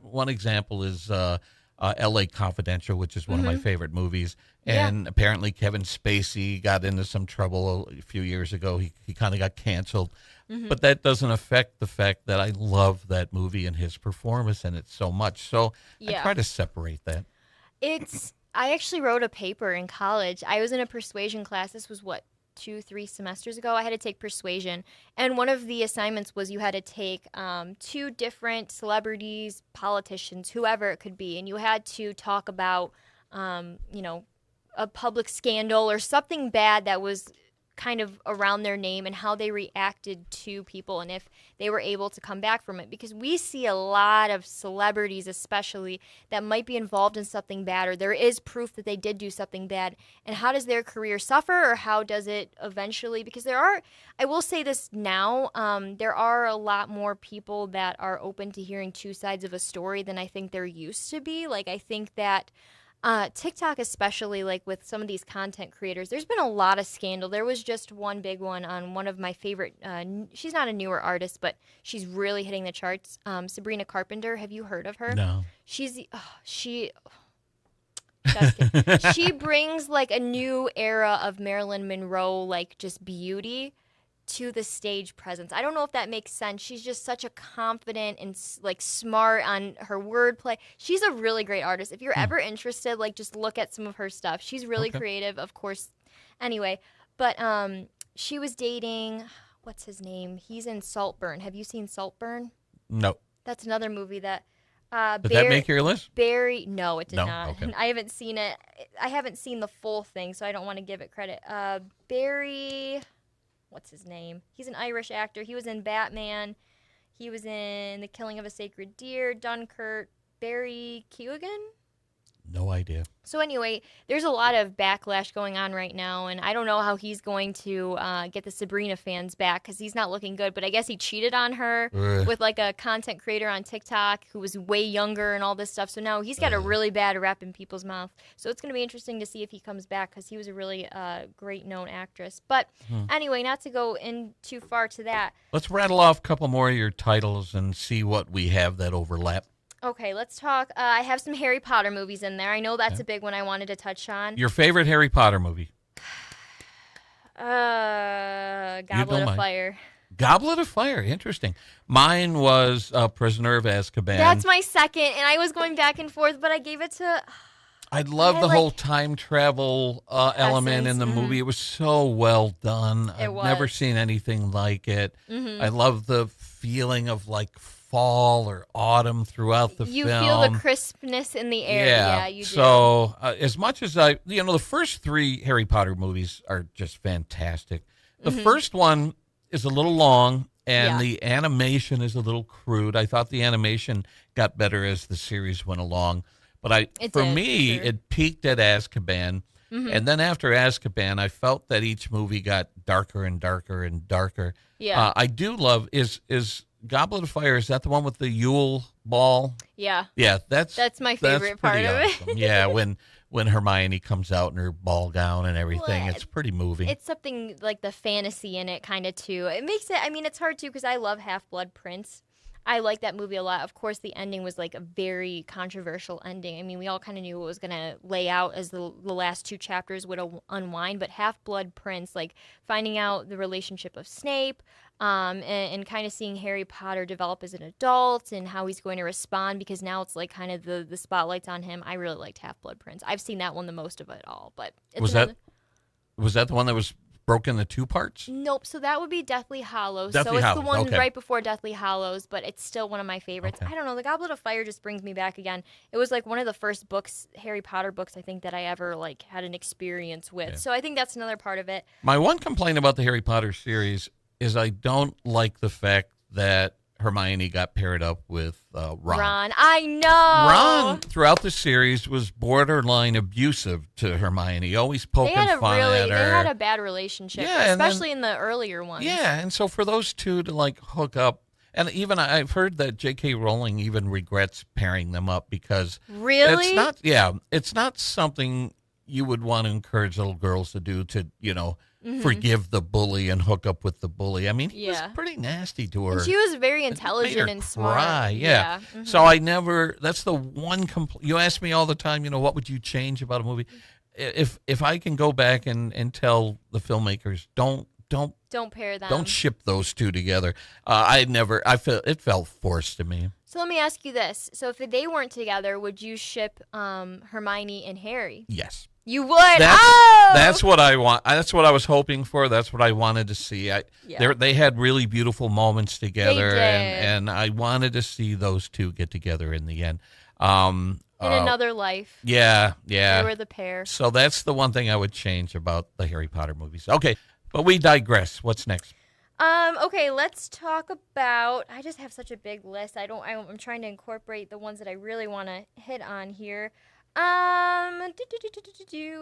one example is L.A. Confidential, which is one of my favorite movies. And apparently Kevin Spacey got into some trouble a few years ago. He kind of got canceled. But that doesn't affect the fact that I love that movie and his performance in it so much. So I try to separate that. I actually wrote a paper in college. I was in a persuasion class. This was 2-3 semesters ago. I had to take persuasion, and one of the assignments was you had to take 2 different celebrities, politicians, whoever it could be, and you had to talk about a public scandal or something bad that was kind of around their name and how they reacted to people and if they were able to come back from it, because we see a lot of celebrities especially that might be involved in something bad, or there is proof that they did do something bad, and how does their career suffer, or how does it eventually, because I will say this now, there are a lot more people that are open to hearing 2 sides of a story than I think there used to be. Like, I think that TikTok, especially like with some of these content creators, there's been a lot of scandal. There was just one big one on one of my favorite. She's not a newer artist, but she's really hitting the charts. Sabrina Carpenter. Have you heard of her? No. She. Just kidding. She brings like a new era of Marilyn Monroe, like just beauty to the stage presence. I don't know if that makes sense. She's just such a confident and like smart on her wordplay. She's a really great artist. If you're ever interested, like just look at some of her stuff. She's really creative, of course. Anyway, but she was dating, what's his name? He's in Saltburn. Have you seen Saltburn? No. That's another movie that Did that make your list? Barry, no, it did No? not. Okay. I haven't seen it. I haven't seen the full thing, so I don't want to give it credit. Barry, what's his name? He's an Irish actor. He was in Batman. He was in The Killing of a Sacred Deer, Dunkirk. Barry Keoghan? No idea. So anyway, there's a lot of backlash going on right now, and I don't know how he's going to get the Sabrina fans back because he's not looking good. But I guess he cheated on her with like a content creator on TikTok who was way younger and all this stuff. So now he's got a really bad rep in people's mouth. So it's going to be interesting to see if he comes back because he was a really great known actress. But anyway, not to go in too far to that. Let's rattle off a couple more of your titles and see what we have that overlap. Okay, let's talk. I have some Harry Potter movies in there. I know that's a big one I wanted to touch on. Your favorite Harry Potter movie? Goblet of Fire. Goblet of Fire, interesting. Mine was Prisoner of Azkaban. That's my second, and I was going back and forth, but I gave it to... I love the whole time travel element in the movie. It was so well done. I've never seen anything like it. I love the feeling of like fall or autumn throughout the film. You feel the crispness in the air. Yeah, you do. So as much as the first three Harry Potter movies are just fantastic. The first one is a little long, and the animation is a little crude. I thought the animation got better as the series went along. But it peaked at Azkaban. And then after Azkaban, I felt that each movie got darker and darker and darker. Yeah. I do love, is Goblet of Fire, is that the one with the Yule ball? Yeah. Yeah, that's my favorite part of it. Awesome. Yeah, when Hermione comes out in her ball gown and everything, it's pretty moving. It's something like the fantasy in it kind of too. It makes it, I mean, it's hard too because I love Half-Blood Prince. I like that movie a lot. Of course, the ending was like a very controversial ending. I mean, we all kind of knew what was going to lay out as the last two chapters would unwind. But Half-Blood Prince, like finding out the relationship of Snape and kind of seeing Harry Potter develop as an adult and how he's going to respond because now it's like kind of the spotlight's on him. I really liked Half-Blood Prince. I've seen that one the most of it all. But was that the one that was broken into two parts? Nope. So that would be Deathly Hallows. Deathly it's Hallows. the one Okay. right before Deathly Hallows, but it's still one of my favorites. Okay. I don't know. The Goblet of Fire just brings me back again. It was like one of the first books, Harry Potter books, I think that I ever like had an experience with. Yeah. So I think that's another part of it. My one complaint about the Harry Potter series is I don't like the fact that Hermione got paired up with Ron. I know. Ron, throughout the series, was borderline abusive to Hermione, always poking fun at her. They had a bad relationship, especially in the earlier ones. Yeah, and so for those two to like hook up, and even I've heard that J.K. Rowling even regrets pairing them up because Really? it's not something you would want to encourage little girls to do to, forgive the bully and hook up with the bully. I mean, he was pretty nasty to her. And she was very It intelligent made her and smart. cry, yeah. So that's the one complaint. You ask me all the time, what would you change about a movie? If I can go back and tell the filmmakers, don't pair them. don't ship those two together. It felt forced to me. So let me ask you this. So if they weren't together, would you ship Hermione and Harry? Yes. You would? That's what I want. That's what I was hoping for. That's what I wanted to see. They had really beautiful moments together, They did. and I wanted to see those two get together in the end. In another life. Yeah. They were the pair. So that's the one thing I would change about the Harry Potter movies. Okay, but we digress. What's next? Okay, let's talk about. I just have such a big list. I'm trying to incorporate the ones that I really want to hit on here.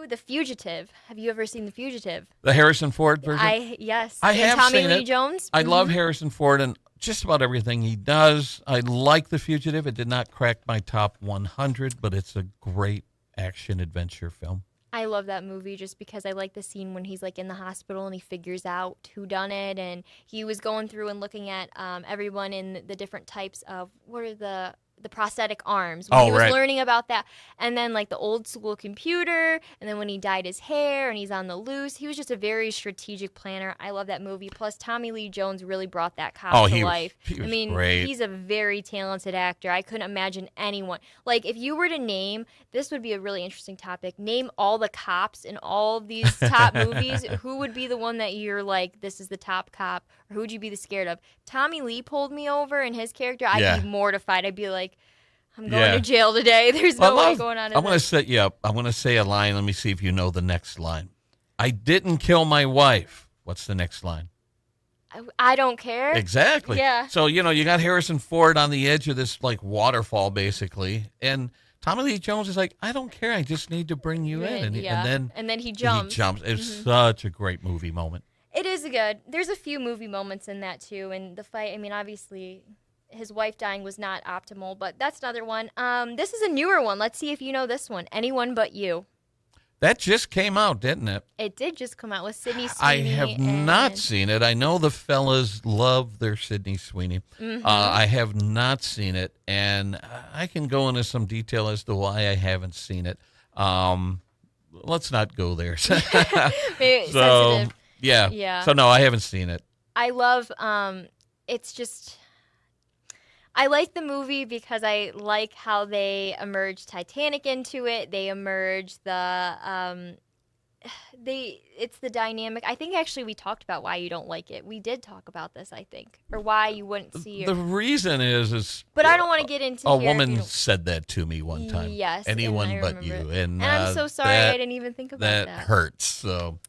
The Fugitive. Have you ever seen The Fugitive? The Harrison Ford version? Yes. I And have Tommy seen Lee it. Jones. I love Harrison Ford and just about everything he does. I like The Fugitive. It did not crack my top 100, but it's a great action adventure film. I love that movie just because I like the scene when he's like in the hospital and he figures out who done it, and he was going through and looking at everyone in the different types of what are the prosthetic arms when he was learning about that, and then like the old school computer, and then when he dyed his hair and he's on the loose, he was just a very strategic planner. I love that movie. Plus Tommy Lee Jones really brought that cop to life. He was great. He's a very talented actor. I couldn't imagine anyone, like if you were to name, this would be a really interesting topic, name all the cops in all of these top movies, who would be the one that you're like, this is the top cop, or who would you be the scared of? Tommy Lee pulled me over in his character. I'd be mortified. I'd be like, I'm going to jail today. There's no way going on. I'm going to set you up. I'm going to say a line. Let me see if you know the next line. I didn't kill my wife. What's the next line? I don't care. Exactly. Yeah. So, you got Harrison Ford on the edge of this like waterfall, basically. And Tommy Lee Jones is like, I don't care. I just need to bring you in. And then he jumps. It's such a great movie moment. It is good. There's a few movie moments in that, too. And the fight, I mean, obviously, his wife dying was not optimal, but that's another one. This is a newer one. Let's see if you know this one. Anyone But You. That just came out, didn't it? It did just come out with Sydney Sweeney. I have not seen it. I know the fellas love their Sydney Sweeney. Mm-hmm. I have not seen it, and I can go into some detail as to why I haven't seen it. Let's not go there. Sensitive. Yeah. So, no, I haven't seen it. I love, it's just, I like the movie because I like how they emerge Titanic into it. They emerge it's the dynamic. I think actually we talked about why you don't like it. We did talk about this, I think, or why you wouldn't see it. The reason is. But I don't want to get into. A woman said that to me one time. Yes. Anyone but you, and I'm so sorry I didn't even think about that. That hurts. So.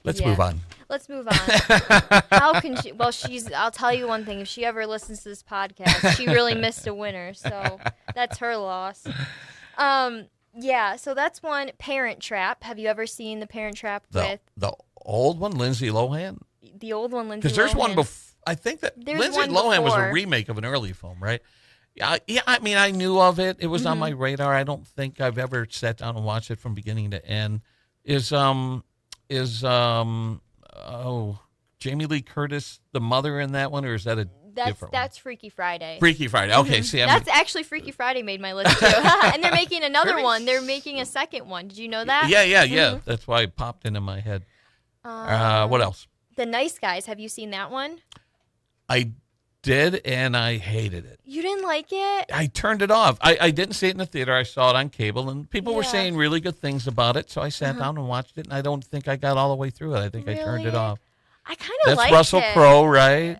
Let's move on. Let's move on. How can she? Well, I'll tell you one thing. If she ever listens to this podcast, she really missed a winner. So that's her loss. Yeah. So that's one. Parent Trap. Have you ever seen The Parent Trap with the old one, Lindsay Lohan? The old one, Lindsay Lohan. Because there's one before. I think that Lindsay Lohan was a remake of an early film, right? Yeah. I mean, I knew of it. It was on my radar. I don't think I've ever sat down and watched it from beginning to end. Is Jamie Lee Curtis the mother in that one, or is that different that's Freaky Friday. Freaky Friday. Okay, see, that's actually Freaky Friday made my list too. And they're making another one. They're making a second one. Did you know that? Yeah. That's why it popped into my head. What else? The Nice Guys. Have you seen that one? I did, and I hated it. You didn't like it? I turned it off. I didn't see it in the theater. I saw it on cable, and people were saying really good things about it, so I sat down and watched it, and I don't think I got all the way through it. I think I turned it off. I kind of like it. That's Russell Crowe, right?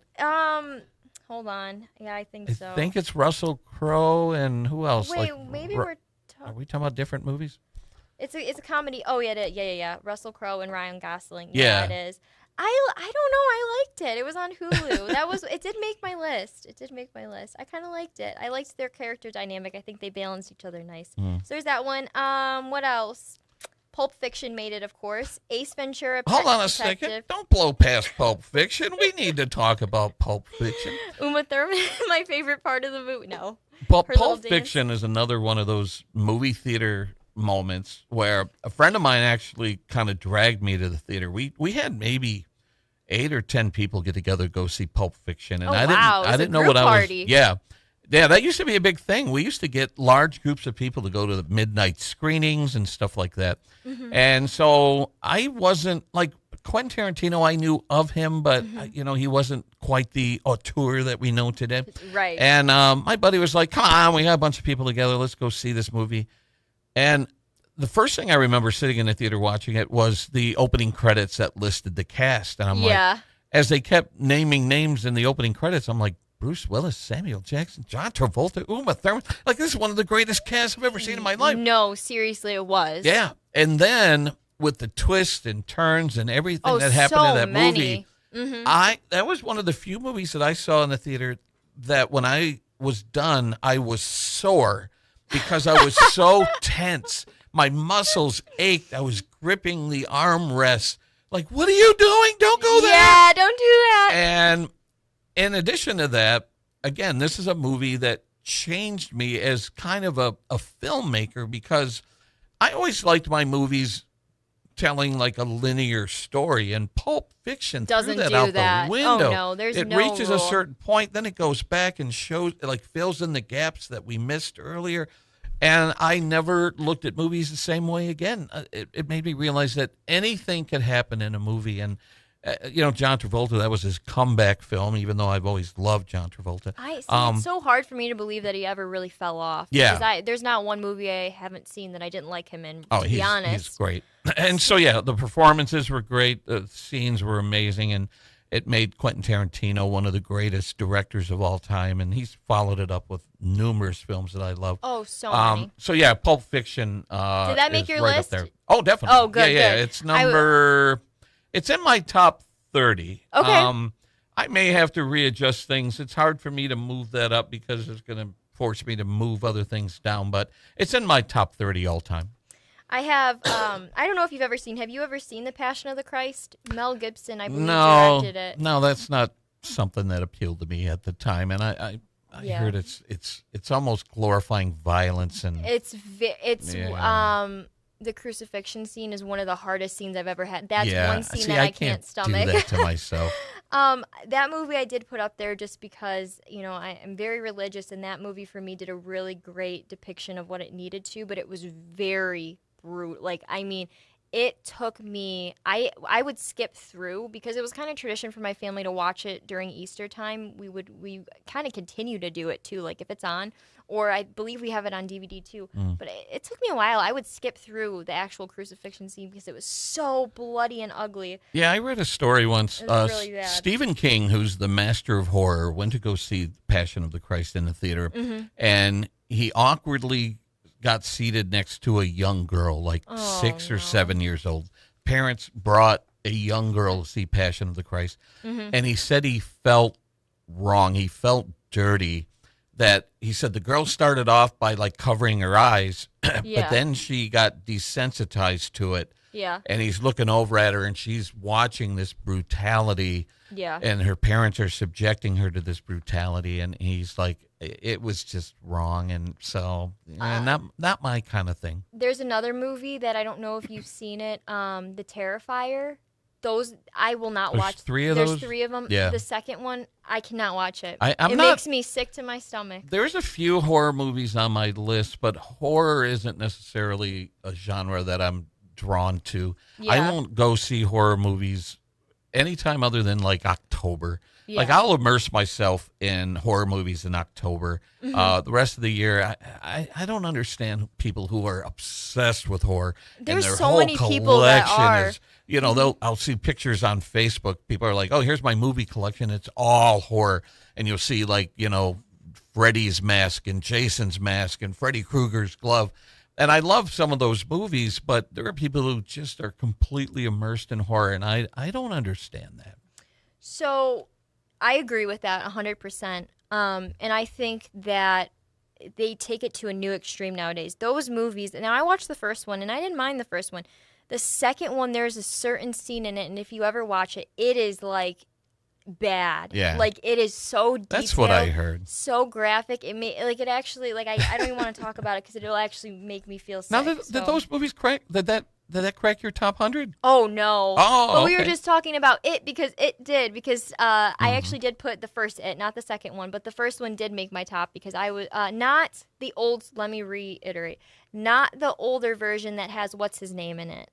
Hold on. Yeah, I think so. I think it's Russell Crowe, and who else? Wait, maybe we're Are we talking about different movies? It's a comedy. Oh, yeah. Russell Crowe and Ryan Gosling. Yeah, it is. I don't know. I liked it. It was on Hulu. It did make my list. I kind of liked it. I liked their character dynamic. I think they balanced each other nice. So there's that one. What else? Pulp Fiction made it, of course. Ace Ventura. Hold on a second. Don't blow past Pulp Fiction. We need to talk about Pulp Fiction. Uma Thurman, my favorite part of the movie. No. Pulp Fiction is another one of those movie theater moments where a friend of mine actually kind of dragged me to the theater. We had maybe 8 or 10 people get together to go see Pulp Fiction, and I didn't know what I was. Yeah, that used to be a big thing. We used to get large groups of people to go to the midnight screenings and stuff like that. And so I wasn't like Quentin Tarantino. I knew of him, but he wasn't quite the auteur that we know today. Right. And my buddy was like, "Come on, we got a bunch of people together. Let's go see this movie." And the first thing I remember sitting in the theater watching it was the opening credits that listed the cast. And I'm like, as they kept naming names in the opening credits, I'm like, Bruce Willis, Samuel Jackson, John Travolta, Uma Thurman. Like, this is one of the greatest casts I've ever seen in my life. No, seriously, it was. Yeah. And then with the twists and turns and everything that happened in that movie, that was one of the few movies that I saw in the theater that when I was done, I was sore because I was so tense. My muscles ached. I was gripping the armrest. Like, what are you doing? Don't go there. Yeah, don't do that. And in addition to that, again, this is a movie that changed me as kind of a filmmaker because I always liked my movies telling like a linear story, and Pulp Fiction Doesn't threw that do out that. the window. Oh, no, there's it no reaches a rule. certain point, then it goes back and shows, like, fills in the gaps that we missed earlier. And I never looked at movies the same way again. It made me realize that anything could happen in a movie. And, John Travolta, that was his comeback film, even though I've always loved John Travolta. I see. It's so hard for me to believe that he ever really fell off. Yeah. Because there's not one movie I haven't seen that I didn't like him in, to be he's honest. great. And so, yeah, the performances were great. The scenes were amazing. And it made Quentin Tarantino one of the greatest directors of all time. And he's followed it up with numerous films that I love. Oh, so many. So, yeah, Pulp Fiction Did that make is your right list? up there. Oh, definitely. Oh, good, Yeah, good. it's number... It's in my top 30. Okay. I may have to readjust things. It's hard for me to move that up because it's going to force me to move other things down, but it's in my top 30 all time. I have, I don't know if have you ever seen The Passion of the Christ? Mel Gibson, I believe, directed it. No, that's not something that appealed to me at the time, and I Yeah. heard it's almost glorifying violence and The crucifixion scene is one of the hardest scenes I've ever had. That's yeah. one scene See, that I I can't do stomach. that to myself. That movie I did put up there just because, I am very religious, and that movie for me did a really great depiction of what it needed to, but it was very brutal. Like, I mean, it took me, I would skip through because it was kind of tradition for my family to watch it during Easter time. We kind of continue to do it too, like if it's on, or I believe we have it on DVD too. But it took me a while. I would skip through the actual crucifixion scene because it was so bloody and ugly. Yeah, I read a story once. It was really bad. Stephen King, who's the master of horror, went to go see Passion of the Christ in the theater, and he awkwardly got seated next to a young girl, like 6 or 7 years old. Parents brought a young girl to see Passion of the Christ, and he said he felt wrong. He felt dirty. That he said the girl started off by like covering her eyes, Yeah. but then she got desensitized to it. Yeah. And he's looking over at her, and she's watching this brutality. Yeah. And her parents are subjecting her to this brutality, and he's like, it was just wrong, and so not my kind of thing. There's another movie that I don't know if you've seen it, The Terrifier. Those I will not There's watch. three of There's those? 3 of them. Yeah. The second one, I cannot watch it. I'm it not- makes me sick to my stomach. There's a few horror movies on my list, but horror isn't necessarily a genre that I'm drawn to. I Yeah. won't go see horror movies anytime other than like October. Yeah. Like I'll immerse myself in horror movies in October. The rest of the year, I don't understand people who are obsessed with horror. There's and their so whole many people that collection are. Is, I'll see pictures on Facebook. People are like, "Oh, here's my movie collection. It's all horror," and you'll see like Freddy's mask and Jason's mask and Freddy Krueger's glove. And I love some of those movies, but there are people who just are completely immersed in horror, and I don't understand that. So I agree with that 100%. And I think that they take it to a new extreme nowadays. Those movies, now I watched the first one, and I didn't mind the first one. The second one, there's a certain scene in it, and if you ever watch it, it is like bad. Yeah. Like it is so detailed. That's what I heard. So graphic. It actually, like, I don't even want to talk about it because it'll actually make me feel sick. Now, did those movies crack? Did that crack your top 100? Oh, no. Oh, but we were okay. just talking about it because it did. Because I actually did put the first It, not the second one. But the first one did make my top because I was not the old, let me reiterate, not the older version that has what's his name in it.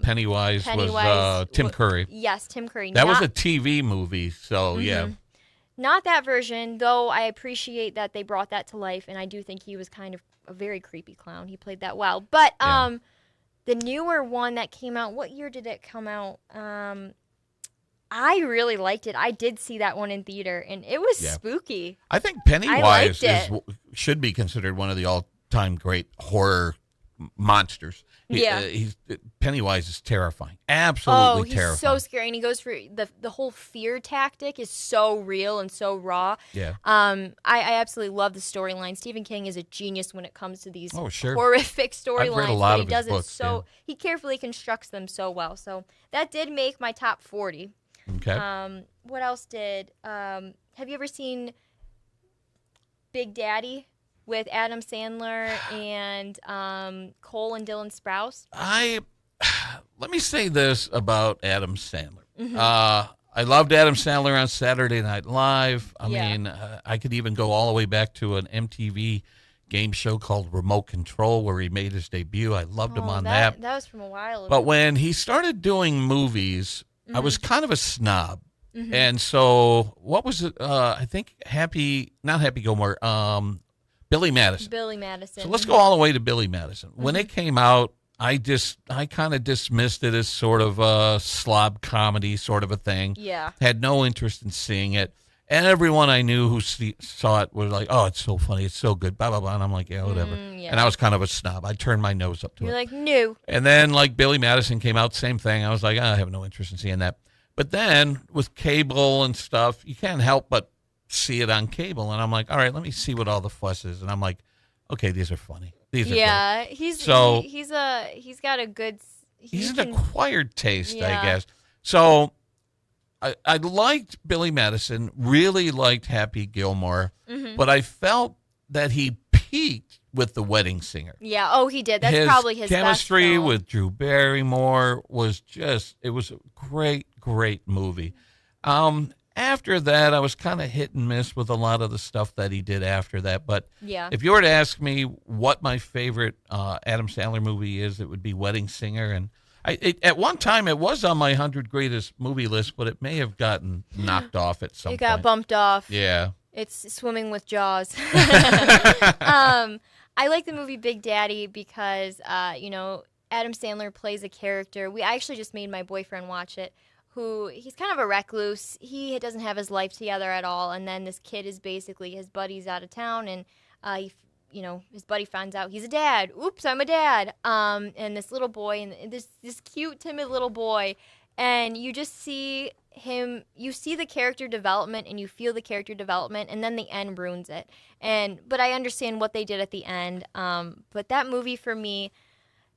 Pennywise was Tim Curry. Yes, Tim Curry. That was a TV movie, so yeah. Not that version, though I appreciate that they brought that to life, and I do think he was kind of a very creepy clown. He played that well. But Yeah. the newer one that came out, what year did it come out? I really liked it. I did see that one in theater, and it was Yeah. spooky. I think Pennywise liked should be considered one of the all-time great horror monsters. Yeah. Pennywise is terrifying. Absolutely He's terrifying. so scary, and he goes for the whole fear tactic is so real and so raw. Yeah. I absolutely love the storyline. Stephen King is a genius when it comes to these Sure. horrific storylines. I've read a lot but he of his does books, it so he carefully constructs them so well. So that did make my top 40. Okay. What else did? Have you ever seen Big Daddy? with Adam Sandler and Cole and Dylan Sprouse? Let me say this about Adam Sandler. Mm-hmm. I loved Adam Sandler on Saturday Night Live. I Yeah. mean, I could even go all the way back to an MTV game show called Remote Control where he made his debut. I loved him on that. That was from a while ago. But when he started doing movies, I was kind of a snob. Mhm. And so what was it? I think not Happy Gilmore, Billy Madison. Billy Madison. So let's go all the way to Billy Madison. When it came out, I kind of dismissed it as sort of a slob comedy sort of a thing. Yeah. Had no interest in seeing it. And everyone I knew who saw it was like, oh, it's so funny. It's so good, blah, blah, blah. And I'm like, yeah, whatever. Yeah. And I was kind of a snob. I turned my nose up to You're it. like, no. And then like Billy Madison came out, same thing. I was like, I have no interest in seeing that. But then with cable and stuff, you can't help but see it on cable. And I'm like, all right, let me see what all the fuss is. And I'm like, okay, these are funny. These are Yeah, great. he's So- he's got a good. He's an can- acquired taste, Yeah. I guess. So I liked Billy Madison, really liked Happy Gilmore, Mhm. but I felt that he peaked with The Wedding Singer. Yeah. Oh, he did. That's probably his chemistry best film. with Drew Barrymore was it was a great movie. After that, I was kind of hit and miss with a lot of the stuff that he did after that. But Yeah. if you were to ask me what my favorite Adam Sandler movie is, it would be Wedding Singer. And at one time, it was on my 100 greatest movie list, but it may have gotten knocked off at some It got point. bumped off. Yeah. It's Swimming with Jaws. I like the movie Big Daddy because, Adam Sandler plays a character. I actually just made my boyfriend watch it. He's kind of a recluse. He doesn't have his life together at all. And then this kid is basically his buddy's out of town, and his buddy finds out he's a dad. Oops, I'm a dad. And this little boy, and this cute, timid little boy, and you just see him. You see the character development, and you feel the character development, and then the end ruins it. But I understand what they did at the end. But that movie for me,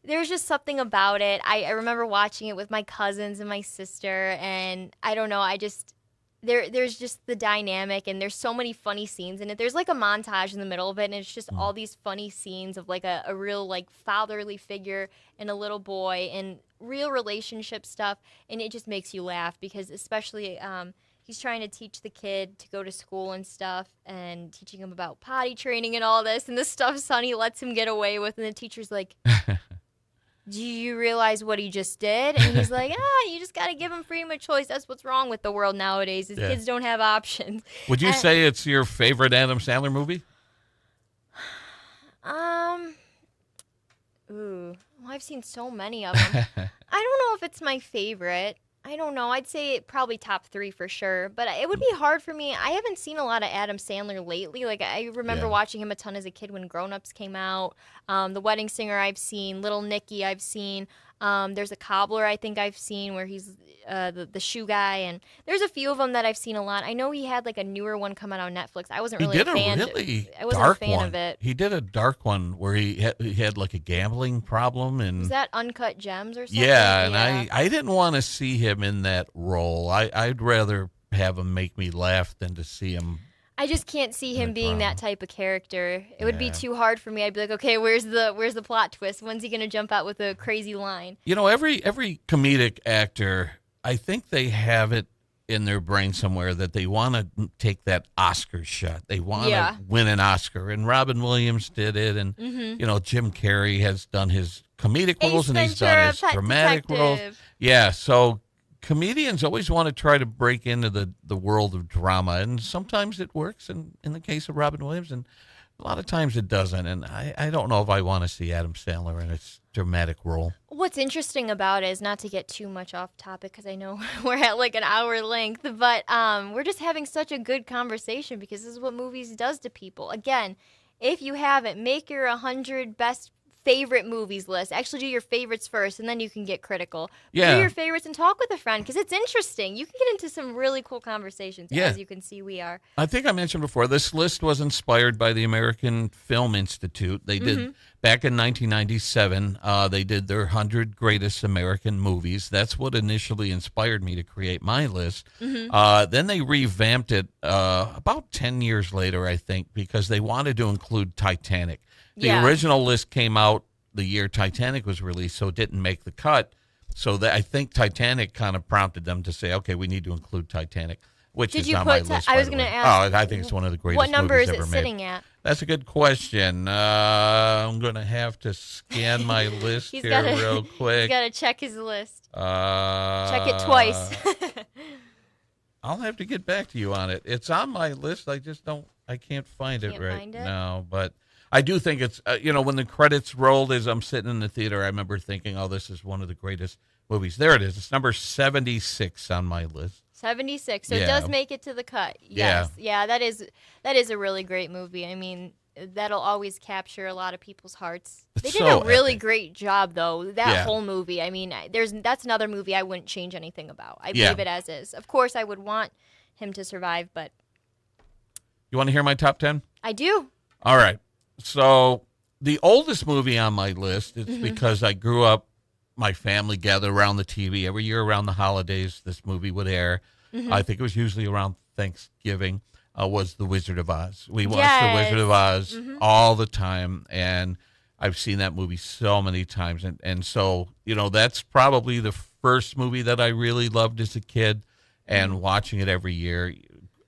there's just something about it. I remember watching it with my cousins and my sister, and I don't know, there's just the dynamic, and there's so many funny scenes in it. There's like a montage in the middle of it, and it's just all these funny scenes of like a real like fatherly figure and a little boy and real relationship stuff, and it just makes you laugh because especially he's trying to teach the kid to go to school and stuff and teaching him about potty training and all this, and this stuff Sonny lets him get away with, and the teacher's like, do you realize what he just did? And he's like, you just got to give him freedom of choice. That's what's wrong with the world nowadays is Yeah. kids don't have options. Would you say it's your favorite Adam Sandler movie? Well, I've seen so many of them. I don't know if it's my favorite. I don't know. I'd say probably top 3 for sure. But it would be hard for me. I haven't seen a lot of Adam Sandler lately. Like, I remember Yeah. watching him a ton as a kid when Grown Ups came out. The Wedding Singer I've seen. Little Nicky I've seen. There's a Cobbler I think I've seen where he's the shoe guy. And there's a few of them that I've seen a lot. I know he had like a newer one come out on Netflix. I wasn't He really did a fan. really I wasn't dark a fan one. of it. He did a dark one where he had like a gambling problem and Was that Uncut Gems or something? yeah, and I didn't want to see him in that role. I'd rather have him make me laugh than to see him. I just can't see him being that type of character. It would be Yeah. too hard for me. I'd be like, okay, where's the plot twist? When's he gonna jump out with a crazy line? You know, every comedic actor, I think they have it in their brain somewhere that they want to take that Oscar shot. They want to Yeah. win an Oscar, and Robin Williams did it, and Jim Carrey has done his comedic roles and he's done his dramatic roles. Yeah, so comedians always want to try to break into the world of drama, and sometimes it works in the case of Robin Williams, and a lot of times it doesn't. And I don't know if I want to see Adam Sandler in his dramatic role. What's interesting about it is not to get too much off topic because I know we're at like an hour length, but we're just having such a good conversation because this is what movies does to people. Again, if you haven't, make your 100 best favorite movies list. Actually, do your favorites first, and then you can get critical. Yeah. Do your favorites and talk with a friend because it's interesting. You can get into some really cool conversations, Yeah. as you can see we are. I think I mentioned before, this list was inspired by the American Film Institute. They did, back in 1997, they did their 100 greatest American movies. That's what initially inspired me to create my list. Then they revamped it about 10 years later, I think, because they wanted to include Titanic. The original list came out the year Titanic was released, so it didn't make the cut. So I think Titanic kind of prompted them to say, okay, we need to include Titanic, which Did is you on my put? list. I by was the going to way. ask. Oh, I think it's one of the greatest What number movies is it ever made. sitting at? That's a good question. I'm going to have to scan my list He's here gotta- real You quick. got to check his list. Check Check it twice. I'll have to get back to you on it. It's on my list. I can't find it Can't right find it? now. But I do think it's, when the credits rolled as I'm sitting in the theater, I remember thinking, oh, this is one of the greatest movies. There it is. It's number 76 on my list. 76. So Yeah. it does make it to the cut. Yes. Yeah, that is a really great movie. I mean, that'll always capture a lot of people's hearts. They It's did so a really epic. great job though. That Yeah. whole movie. I mean, that's another movie I wouldn't change anything about. I Yeah. leave it as is. Of course I would want him to survive, but You want to hear my top 10? I do. All right. So the oldest movie on my list is because I grew up, my family gathered around the TV. Every year around the holidays, this movie would air. I think it was usually around Thanksgiving, was The Wizard of Oz. We watched The Wizard of Oz all the time, and I've seen that movie so many times. And so, that's probably the first movie that I really loved as a kid, and watching it every year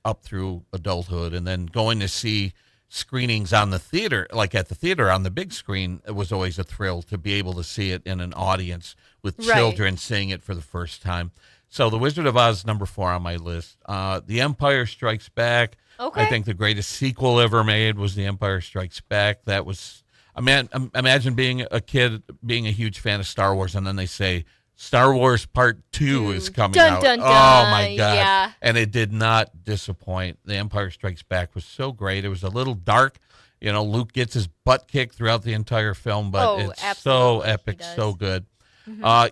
up through adulthood, and then going to see screenings on the theater, like at the theater on the big screen. It was always a thrill to be able to see it in an audience with Right. children seeing it for the first time. So The Wizard of Oz is number 4 on my list. The Empire Strikes Back. Okay. I think the greatest sequel ever made was The Empire Strikes Back. That was, imagine being a kid, being a huge fan of Star Wars, and then they say, Star Wars Part 2 is coming Dun, out. dun, Oh, dun. my God. Yeah. And it did not disappoint. The Empire Strikes Back was so great. It was a little dark. Luke gets his butt kicked throughout the entire film, but it's so absolutely, he epic, does. so good.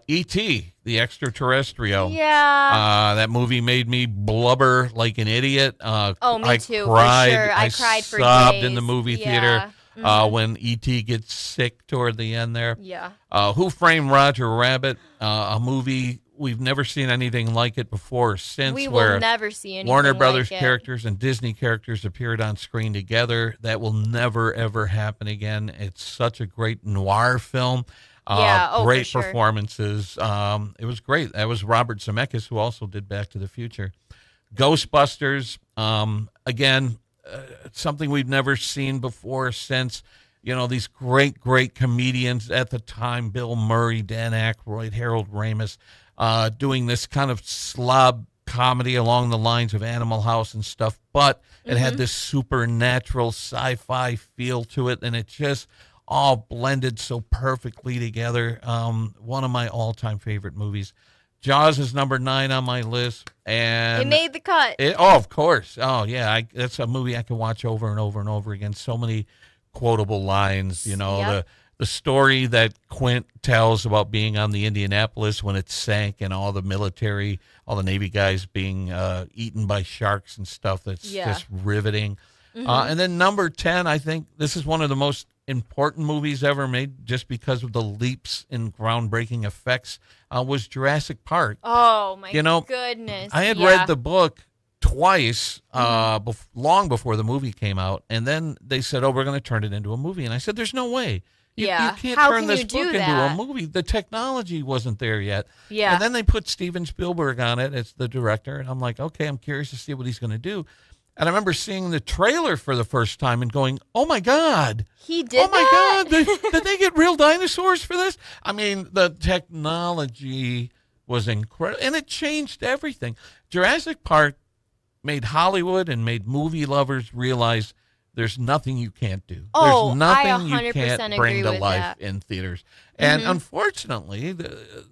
E.T., the extraterrestrial. Yeah. That movie made me blubber like an idiot. Oh, me I too, for cried. sure. I cried for sobbed in the days. movie Yeah. theater when E.T. gets sick toward the end there. Yeah. Who Framed Roger Rabbit? A movie we've never seen anything like it before or since. We where will never see anything Warner Brothers like it. characters and Disney characters appeared on screen together. That will never, ever happen again. It's such a great noir film. Yeah, for great sure. performances. It was great. That was Robert Zemeckis, who also did Back to the Future. Ghostbusters, again, something we've never seen before or since. These great, great comedians at the time, Bill Murray, Dan Aykroyd, Harold Ramis, doing this kind of slob comedy along the lines of Animal House and stuff, but it had this supernatural sci-fi feel to it, and it just all blended so perfectly together. One of my all-time favorite movies. Jaws is number 9 on my list, and It made the cut. of course. Oh yeah, that's a movie I can watch over and over and over again. So many quotable lines. Yep. The story that Quint tells about being on the Indianapolis when it sank, and all the military, all the Navy guys being eaten by sharks and stuff. That's just riveting. And then number 10, I think this is one of the most important movies ever made, just because of the leaps in groundbreaking effects, was Jurassic Park. Oh my You know, goodness. I had Yeah. read the book twice, long before the movie came out, and then they said, "Oh, we're going to turn it into a movie." And I said, "There's no way. You can't How turn can this you do book into that? a movie. The technology wasn't there yet." Yeah. And then they put Steven Spielberg on it as the director, and I'm like, "Okay, I'm curious to see what he's going to do." And I remember seeing the trailer for the first time and going, "Oh my God! He did Oh my that? God! Did they get real dinosaurs for this?" I mean, the technology was incredible, and it changed everything. Jurassic Park made Hollywood and made movie lovers realize there's nothing you can't do. Oh, There's I nothing you 100% can't agree bring to with life that. in theaters. And unfortunately,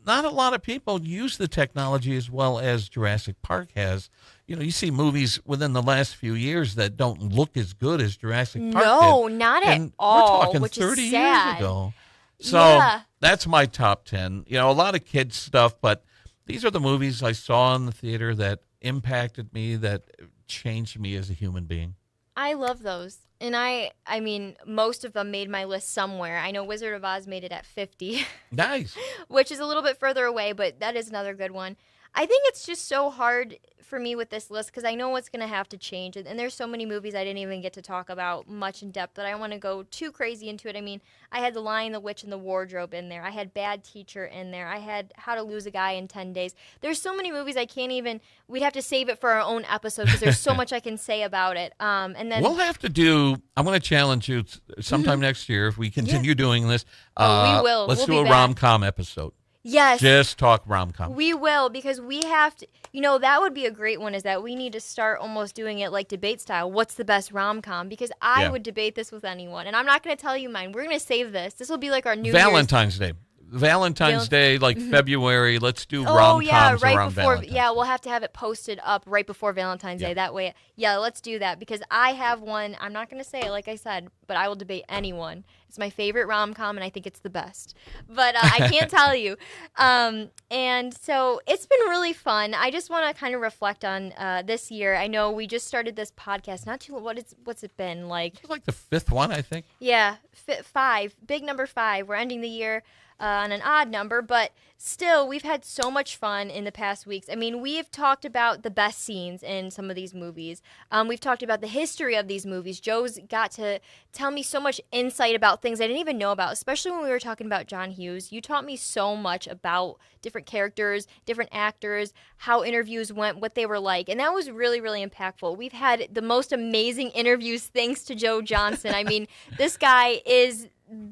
not a lot of people use the technology as well as Jurassic Park has. You see movies within the last few years that don't look as good as Jurassic Park No, did. not at And all, We're talking which 30 is years sad. ago. So Yeah. that's my top 10. You know, a lot of kids stuff, but these are the movies I saw in the theater that impacted me, that changed me as a human being. I love those. And I mean, most of them made my list somewhere. I know Wizard of Oz made it at 50, Nice. which is a little bit further away, but that is another good one. I think it's just so hard for me with this list because I know what's going to have to change. And there's so many movies I didn't even get to talk about much in depth that I don't want to go too crazy into it. I mean, I had The Lion, the Witch, and the Wardrobe in there. I had Bad Teacher in there. I had How to Lose a Guy in 10 Days. There's so many movies I can't even, we'd have to save it for our own episode because there's so much I can say about it. And then We'll have to do, I'm going to challenge you sometime next year if we continue doing this. Oh, we will. Let's We'll do be a back. rom-com episode. Yes. Just talk rom-com. We will, because we have to, that would be a great one, is that we need to start almost doing it like debate style. What's the best rom-com? Because I would debate this with anyone, and I'm not going to tell you mine. We're going to save this. This will be like our New Valentine's Day. Valentine's Day, like February. Let's do Oh, rom-coms yeah, right around before. Valentine's. Yeah, we'll have to have it posted up right before Valentine's Day. That way, yeah, let's do that, because I have one. I'm not going to say it, like I said, but I will debate anyone. It's my favorite rom-com, and I think it's the best. But I can't tell you. And so it's been really fun. I just want to kind of reflect on this year. I know we just started this podcast. Not too. What's it been like? It's like the fifth one, I think. Yeah, 5. Big number 5. We're ending the year on an odd number, but still, we've had so much fun in the past weeks. I mean, we've talked about the best scenes in some of these movies. We've talked about the history of these movies. Joe's got to tell me so much insight about things I didn't even know about, especially when we were talking about John Hughes. You taught me so much about different characters, different actors, how interviews went, what they were like, and that was really, really impactful. We've had the most amazing interviews thanks to Joe Johnson. I mean, this guy is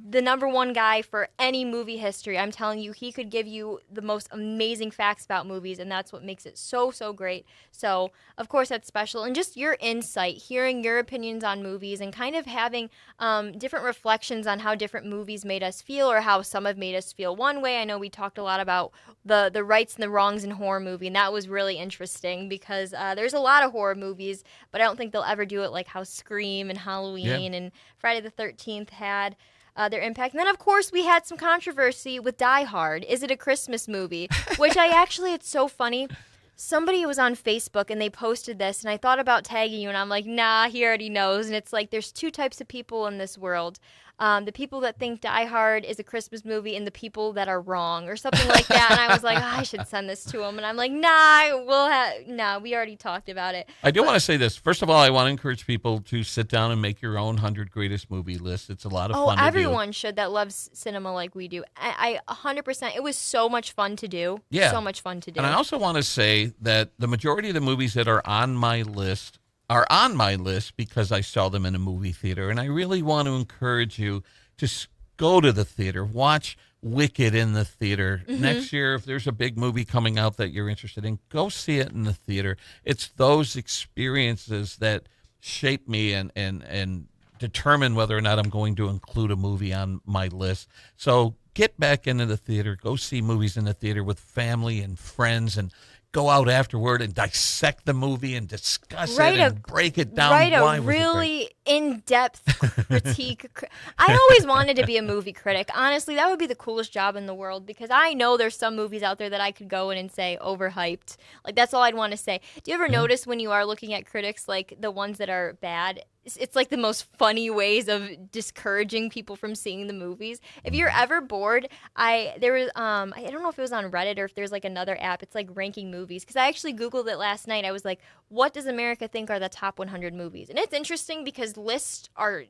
the number one guy for any movie history. I'm telling you, he could give you the most amazing facts about movies, and that's what makes it so, so great. So, of course, that's special. And just your insight, hearing your opinions on movies, and kind of having different reflections on how different movies made us feel, or how some have made us feel one way. I know we talked a lot about the rights and the wrongs in horror movie, and that was really interesting because there's a lot of horror movies, but I don't think they'll ever do it like how Scream and Halloween and Friday the 13th had their impact. And then, of course, we had some controversy with Die Hard. Is it a Christmas movie? Which it's so funny. Somebody was on Facebook and they posted this, and I thought about tagging you, and I'm like, nah, he already knows. And it's like, there's 2 types of people in this world. The people that think Die Hard is a Christmas movie, and the people that are wrong, or something like that. And I was like, I should send this to him. And I'm like, we already talked about it. I do want to say this. First of all, I want to encourage people to sit down and make your own 100 greatest movie list. It's a lot of fun to do. Everyone should that loves cinema like we do. I 100%. It was so much fun to do. Yeah. So much fun to do. And I also want to say that the majority of the movies that are on my list are on my list because I saw them in a movie theater. And I really want to encourage you to go to the theater, watch Wicked in the theater. Next year, if there's a big movie coming out that you're interested in, go see it in the theater. It's those experiences that shape me and determine whether or not I'm going to include a movie on my list. So get back into the theater, go see movies in the theater with family and friends, and go out afterward and dissect the movie and discuss it and break it down. Write Why a was it great? really in-depth critique. I always wanted to be a movie critic. Honestly, that would be the coolest job in the world, because I know there's some movies out there that I could go in and say overhyped. Like, that's all I'd want to say. Do you ever notice when you are looking at critics, like the ones that are bad, it's like the most funny ways of discouraging people from seeing the movies. If you're ever bored, there was I don't know if it was on Reddit or if there's like another app. It's like ranking movies, because I actually Googled it last night. I was like, what does America think are the top 100 movies? And it's interesting because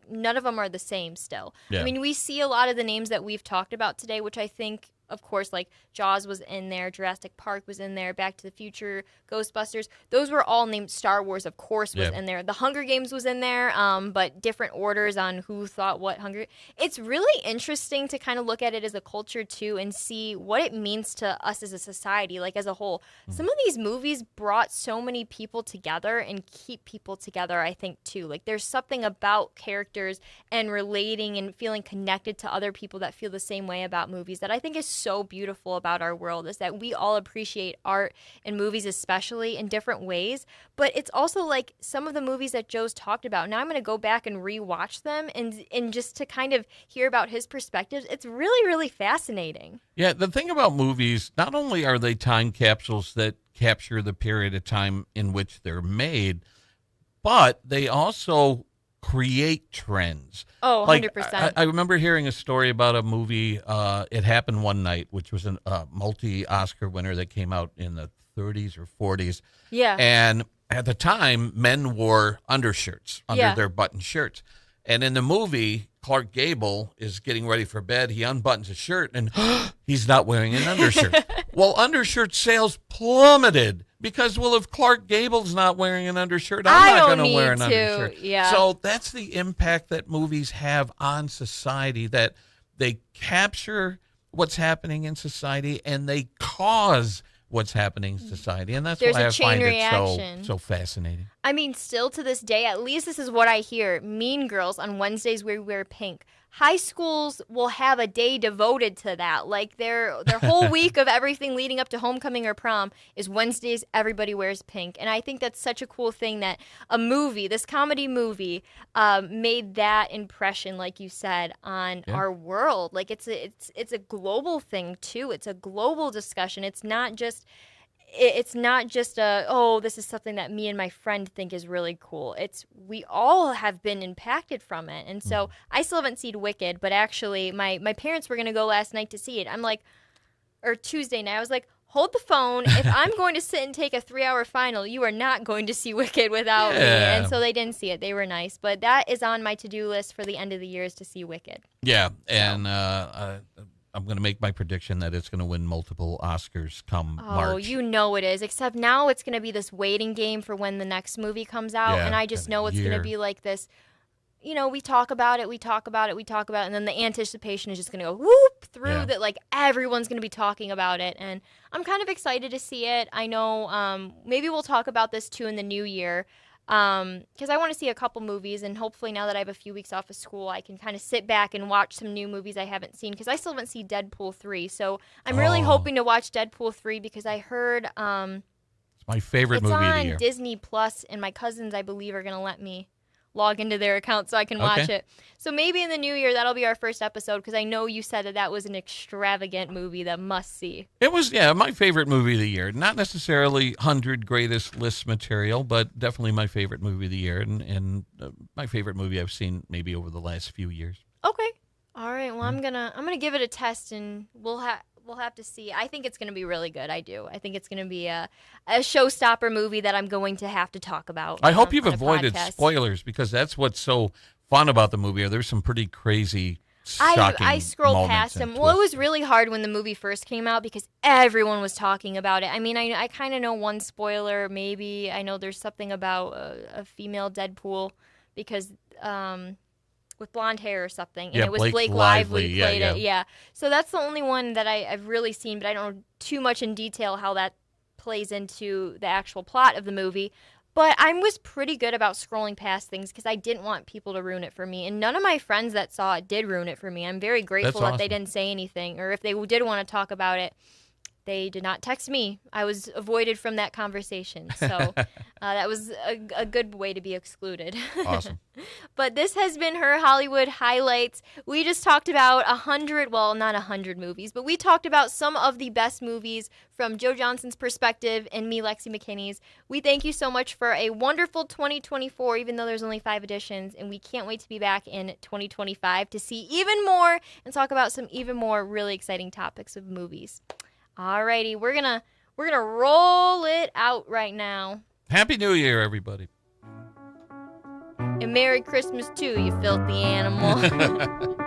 none of them are the same still. Yeah. I mean, we see a lot of the names that we've talked about today, which I think, of course, like Jaws was in there, Jurassic Park was in there, Back to the Future, Ghostbusters. Those were all named. Star Wars, of course, was in there. The Hunger Games was in there, but different orders on who thought what Hunger. It's really interesting to kind of look at it as a culture, too, and see what it means to us as a society, like as a whole. Some of these movies brought so many people together and keep people together, I think, too. Like, there's something about characters and relating and feeling connected to other people that feel the same way about movies that I think is so beautiful about our world is that we all appreciate art and movies, especially in different ways. But it's also like some of the movies that Joe's talked about. Now I'm going to go back and rewatch them and just to kind of hear about his perspectives. It's really, really fascinating. Yeah, the thing about movies, not only are they time capsules that capture the period of time in which they're made, but they also create trends. Oh, Like 100%. I remember hearing a story about a movie, It Happened One Night, which was a multi-Oscar winner that came out in the 30s or 40s. Yeah. And at the time, men wore undershirts under Yeah. their button shirts. And in the movie, Clark Gable is getting ready for bed. He unbuttons his shirt, and he's not wearing an undershirt. Well, undershirt sales plummeted because, well, if Clark Gable's not wearing an undershirt, I I'm not don't going to wear an need to, undershirt. yeah. So that's the impact that movies have on society, that they capture what's happening in society and they cause what's happening in society. And that's There's why a I chain find reaction. it so fascinating. I mean, still to this day, at least this is what I hear. Mean Girls on Wednesdays we wear pink. High schools will have a day devoted to that. Like their whole week of everything leading up to homecoming or prom is Wednesdays everybody wears pink. And I think that's such a cool thing that a movie, this comedy movie, made that impression, like you said, on our world. Like it's a global thing too. It's a global discussion. It's not just this is something that me and my friend think is really cool. We all have been impacted from it. And so I still haven't seen Wicked, but actually my parents were going to go last night to see it. Or Tuesday night, I was like, hold the phone. If I'm going to sit and take a 3-hour final, you are not going to see Wicked without me. And so they didn't see it. They were nice. But that is on my to-do list for the end of the year is to see Wicked. Yeah, and I'm going to make my prediction that it's going to win multiple Oscars come March. Oh, you know it is. Except now it's going to be this waiting game for when the next movie comes out. Yeah, And I just know it's going to be like this, we talk about it, and then the anticipation is just going to go whoop through that, like everyone's going to be talking about it. And I'm kind of excited to see it. I know maybe we'll talk about this too in the new year. Because I want to see a couple movies, and hopefully now that I have a few weeks off of school, I can kind of sit back and watch some new movies I haven't seen, because I still haven't seen Deadpool 3. So I'm really hoping to watch Deadpool 3 because I heard it's my favorite movie of the it's year. on Disney Plus, and my cousins, I believe, are going to let me log into their account so I can watch it. So maybe in the new year, that'll be our first episode, because I know you said that was an extravagant movie that must see. It was, my favorite movie of the year. Not necessarily 100 greatest list material, but definitely my favorite movie of the year, and my favorite movie I've seen maybe over the last few years. Okay. All right. Well, I'm gonna give it a test, and we'll have to see. I think it's going to be really good. I do. I think it's going to be a showstopper movie that I'm going to have to talk about. I hope you've on a avoided podcast. spoilers, because that's what's so fun about the movie. There's some pretty crazy, shocking I scrolled moments past and them. Well, it was twists. really hard when the movie first came out because everyone was talking about it. I mean, I kind of know one spoiler, maybe. I know there's something about a female Deadpool because with blonde hair or something. And Yeah, it was Blake Blake Lively. Lively Yeah, played yeah. it. Yeah. So that's the only one that I've really seen, but I don't know too much in detail how that plays into the actual plot of the movie. But I was pretty good about scrolling past things because I didn't want people to ruin it for me. And none of my friends that saw it did ruin it for me. I'm very grateful That's that they awesome. didn't say anything. Or if they did want to talk about it, they did not text me. I was avoided from that conversation. So that was a good way to be excluded. Awesome. But this has been Her Hollywood Highlights. We just talked about 100, well, not 100 movies, but we talked about some of the best movies from Joe Johnson's perspective and me, Lexi McKinney's. We thank you so much for a wonderful 2024, even though there's only 5 editions, and we can't wait to be back in 2025 to see even more and talk about some even more really exciting topics of movies. Alrighty, we're gonna roll it out right now. Happy New Year, everybody. And Merry Christmas too, you filthy animal.